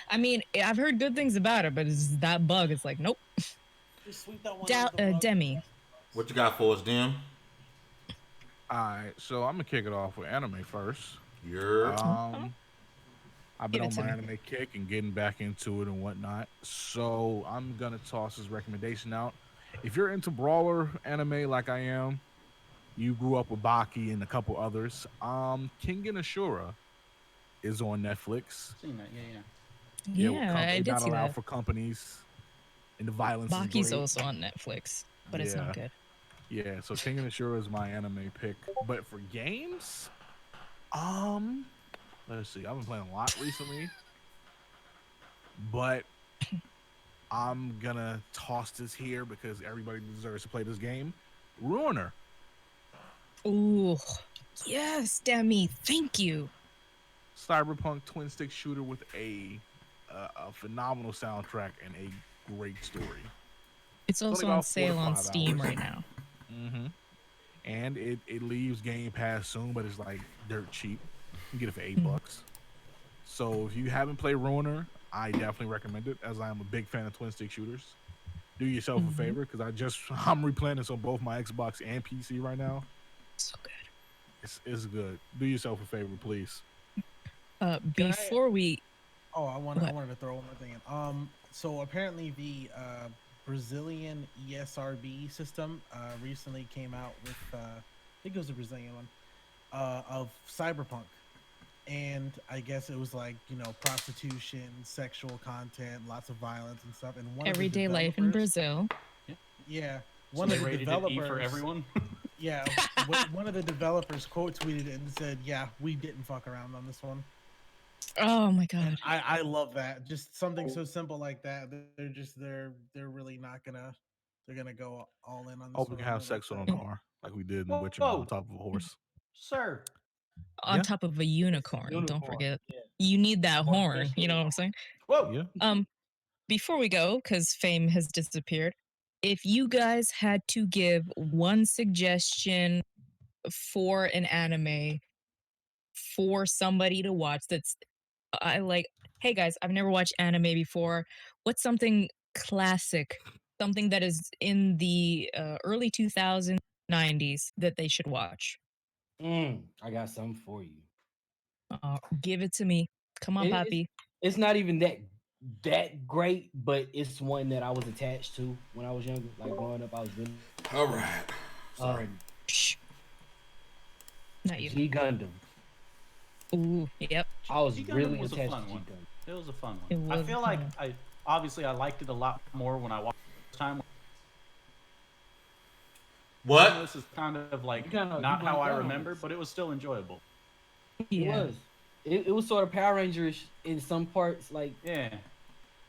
[SPEAKER 1] I mean, I've heard good things about it, but it's that bug. It's like, nope.
[SPEAKER 6] Just sweep that one.
[SPEAKER 1] Demi.
[SPEAKER 2] What you got for us, Dem?
[SPEAKER 3] Alright, so I'm gonna kick it off with anime first. I've been on my anime kick and getting back into it and whatnot. So I'm gonna toss this recommendation out. If you're into brawler anime like I am, you grew up with Baki and a couple others. King and Ashura is on Netflix.
[SPEAKER 4] Seen that,
[SPEAKER 1] yeah. I did
[SPEAKER 3] not
[SPEAKER 1] see
[SPEAKER 3] allowed
[SPEAKER 1] that.
[SPEAKER 3] for companies, and the violence.
[SPEAKER 1] Baki's also on Netflix, but it's not good.
[SPEAKER 3] Yeah, so King and Ashura is my anime pick. But for games, let's see. I've been playing a lot recently, but I'm gonna toss this here because everybody deserves to play this game. Ruiner.
[SPEAKER 1] Ooh, yes, Demi. Thank you.
[SPEAKER 3] Cyberpunk twin stick shooter with a phenomenal soundtrack and a great story.
[SPEAKER 1] It's also on sale on Steam right now.
[SPEAKER 3] And it leaves Game Pass soon, but it's like dirt cheap. You can get it for $8. So if you haven't played Ruiner, I definitely recommend it, as I am a big fan of twin stick shooters. Do yourself a favor, because I'm replaying this on both my Xbox and PC right now.
[SPEAKER 1] So good.
[SPEAKER 3] It's good. Do yourself a favor, please.
[SPEAKER 1] Before we...
[SPEAKER 6] I wanted to throw one more thing in. So apparently the Brazilian ESRB system recently came out with, I think it was a Brazilian one, of Cyberpunk. And I guess it was like, prostitution, sexual content, lots of violence and stuff. And
[SPEAKER 1] everyday life in Brazil.
[SPEAKER 6] Yeah.
[SPEAKER 4] One of the developers for everyone.
[SPEAKER 6] Yeah. One of the developers quote tweeted it and said, "Yeah, we didn't fuck around on this one."
[SPEAKER 1] Oh my god.
[SPEAKER 6] And I love that. Just something so simple like that. They're really not gonna go all in on this.
[SPEAKER 3] Hope we can have sex on a car like we did in The Witcher on top of a horse.
[SPEAKER 4] Sir.
[SPEAKER 1] On top of a unicorn. Don't forget. Yeah. You need that horn. You know what I'm saying?
[SPEAKER 4] Whoa.
[SPEAKER 3] Yeah.
[SPEAKER 1] Before we go, because Fame has disappeared, if you guys had to give one suggestion for an anime for somebody to watch that's hey guys, I've never watched anime before. What's something classic, something that is in the early 2000s, 90s that they should watch?
[SPEAKER 5] I got something for you.
[SPEAKER 1] Give it to me. Come on, Poppy.
[SPEAKER 5] It's not even that great, but it's one that I was attached to when I was younger. Like growing up, I was really.
[SPEAKER 2] All right.
[SPEAKER 5] Sorry.
[SPEAKER 1] Shh. Not you.
[SPEAKER 5] G Gundam.
[SPEAKER 1] Ooh, yep.
[SPEAKER 5] I was really attached to G
[SPEAKER 4] Gundam. It was a fun one.
[SPEAKER 1] I
[SPEAKER 4] feel like I liked it a lot more when I watched it time.
[SPEAKER 2] What?
[SPEAKER 4] This is kind of like not how I remember, but it was still enjoyable.
[SPEAKER 1] Yeah.
[SPEAKER 5] It was. It was sort of Power Rangers in some parts, like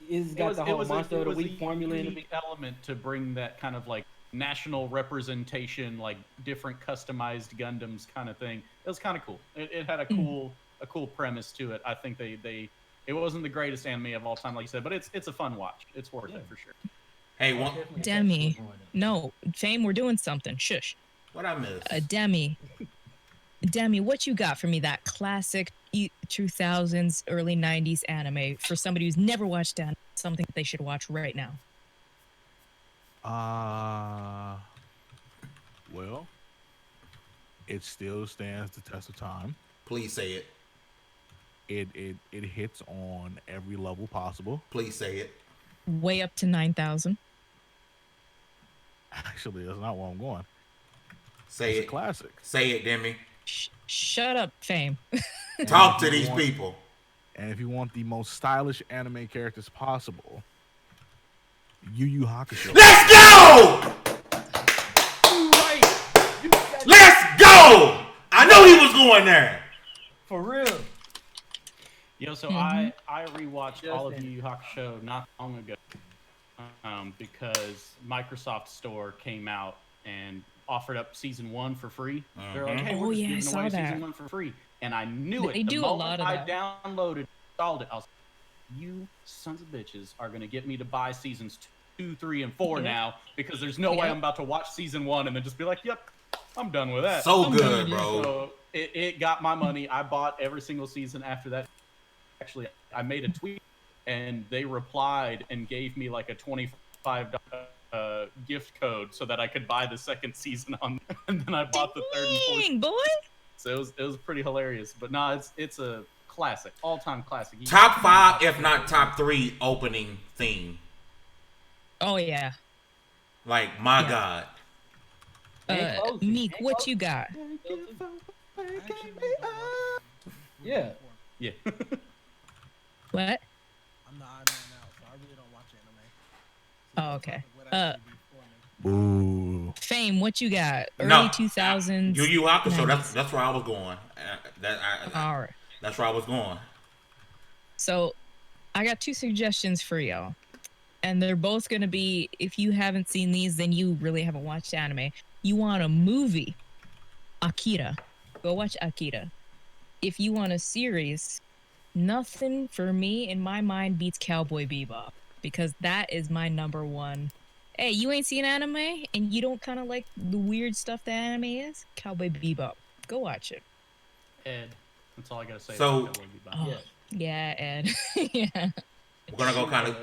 [SPEAKER 5] it's got the whole monster of the week formula in it.
[SPEAKER 4] Element to bring that kind of like national representation, like different customized Gundams kind of thing. It was kind of cool. It had a cool premise to it. I think it wasn't the greatest anime of all time, like you said, but it's a fun watch. It's worth it for sure.
[SPEAKER 2] Hey,
[SPEAKER 1] Demi, no, Fame, we're doing something. Shush.
[SPEAKER 2] What I miss?
[SPEAKER 1] Demi, what you got for me? That classic 2000s, early 90s anime for somebody who's never watched anime, something that they should watch right now.
[SPEAKER 3] Well, it still stands the test of time.
[SPEAKER 2] Please say it.
[SPEAKER 3] It hits on every level possible.
[SPEAKER 2] Please say it.
[SPEAKER 1] Way up to 9,000.
[SPEAKER 3] Actually, that's not where I'm going.
[SPEAKER 2] Say
[SPEAKER 3] it's
[SPEAKER 2] it.
[SPEAKER 3] A classic.
[SPEAKER 2] Say it, Demi.
[SPEAKER 1] Shut up, Fame.
[SPEAKER 2] Talk to these people.
[SPEAKER 3] And if you want the most stylish anime characters possible, Yu Yu Hakusho.
[SPEAKER 2] Let's go! Let's go! I know he was going there.
[SPEAKER 5] For real.
[SPEAKER 4] Yo, so I rewatched all of Yu Yu Hakusho not long ago because Microsoft Store came out and offered up season 1 for free. They're like, hey, we're just giving away season 1 for free. And I knew it.
[SPEAKER 1] They do a lot of that.
[SPEAKER 4] I downloaded, installed it. I was like, you sons of bitches are going to get me to buy seasons 2, 3, and 4 now because there's no way I'm about to watch season 1 and then just be like, yep, I'm done with that.
[SPEAKER 2] So good, bro.
[SPEAKER 4] So it got my money. I bought every single season after that. Actually, I made a tweet and they replied and gave me like a $25 gift code so that I could buy the second season on, and then I bought the third and fourth.
[SPEAKER 1] Boy.
[SPEAKER 4] So it was pretty hilarious. But no, it's a classic, all-time classic.
[SPEAKER 2] Top 5, if not top 3, opening theme.
[SPEAKER 1] Oh yeah.
[SPEAKER 2] Like my God.
[SPEAKER 1] Meek, what you got?
[SPEAKER 5] Yeah.
[SPEAKER 4] Yeah.
[SPEAKER 1] What?
[SPEAKER 6] I'm the odd man out, so I really don't watch anime.
[SPEAKER 1] Oh, okay.
[SPEAKER 3] Boo.
[SPEAKER 1] Fame, what you got? Early
[SPEAKER 2] No,
[SPEAKER 1] 2000s.
[SPEAKER 2] Yu Yu Hakusho.
[SPEAKER 1] 90s.
[SPEAKER 2] That's where I was going.
[SPEAKER 1] All right.
[SPEAKER 2] That's where I was going.
[SPEAKER 1] So, I got 2 suggestions for y'all. And they're both going to be, if you haven't seen these, then you really haven't watched anime. You want a movie, Akira. Go watch Akira. If you want a series, nothing for me in my mind beats Cowboy Bebop. Because that is my number one. Hey, you ain't seen anime and you don't kind of like the weird stuff that anime is? Cowboy Bebop. Go watch it.
[SPEAKER 4] Ed, that's all I gotta say.
[SPEAKER 2] So-
[SPEAKER 4] about Cowboy Bebop.
[SPEAKER 1] Yeah, Ed. Yeah.
[SPEAKER 2] We're gonna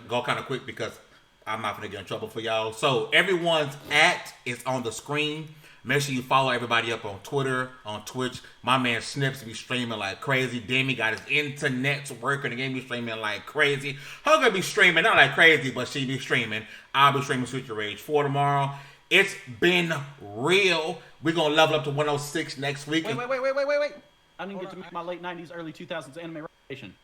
[SPEAKER 2] go kind of quick because I'm not gonna get in trouble for y'all. So everyone's @ is on the screen. Make sure you follow everybody up on Twitter, on Twitch. My man Snips be streaming like crazy. Demi got his internet's working. The game be streaming like crazy. Her gonna be streaming, not like crazy, but she be streaming. I'll be streaming Switch Your Rage 4 tomorrow. It's been real. We're gonna level up to 106 next week.
[SPEAKER 4] Wait. I didn't get to make my late 90s, early 2000s anime recommendation.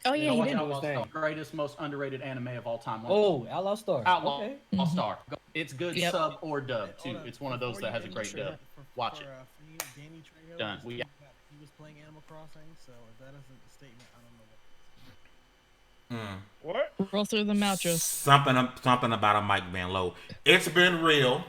[SPEAKER 1] Oh, yeah, you
[SPEAKER 4] Watch
[SPEAKER 1] did.
[SPEAKER 4] Outlaw Star, greatest, most underrated anime of all time.
[SPEAKER 5] Oh, Outlaw Star.
[SPEAKER 4] Outlaw
[SPEAKER 5] Okay.
[SPEAKER 4] Star. It's good
[SPEAKER 1] Yep.
[SPEAKER 4] sub or dub too.
[SPEAKER 6] Hold on,
[SPEAKER 4] It's one of those
[SPEAKER 6] before
[SPEAKER 4] that has a
[SPEAKER 6] you
[SPEAKER 4] great
[SPEAKER 6] Danny
[SPEAKER 4] dub.
[SPEAKER 6] Trejo-
[SPEAKER 4] Watch it.
[SPEAKER 6] Danny Trejo
[SPEAKER 4] Done.
[SPEAKER 6] was
[SPEAKER 4] We
[SPEAKER 6] doing
[SPEAKER 4] got-
[SPEAKER 6] that. He was playing Animal Crossing, so if that isn't a statement, I don't know what.
[SPEAKER 1] Roll through the outros.
[SPEAKER 2] Something about a mic being low. It's been real.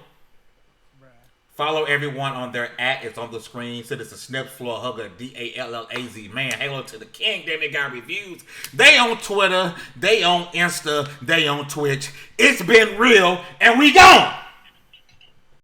[SPEAKER 6] Bruh.
[SPEAKER 2] Follow everyone on their @ It's on the screen. Citizen Snips, Floor Hugger, DallazMan. Man, hello to the King, Demi God Reviews. They on Twitter, they on Insta, they on Twitch. It's been real, and we gone.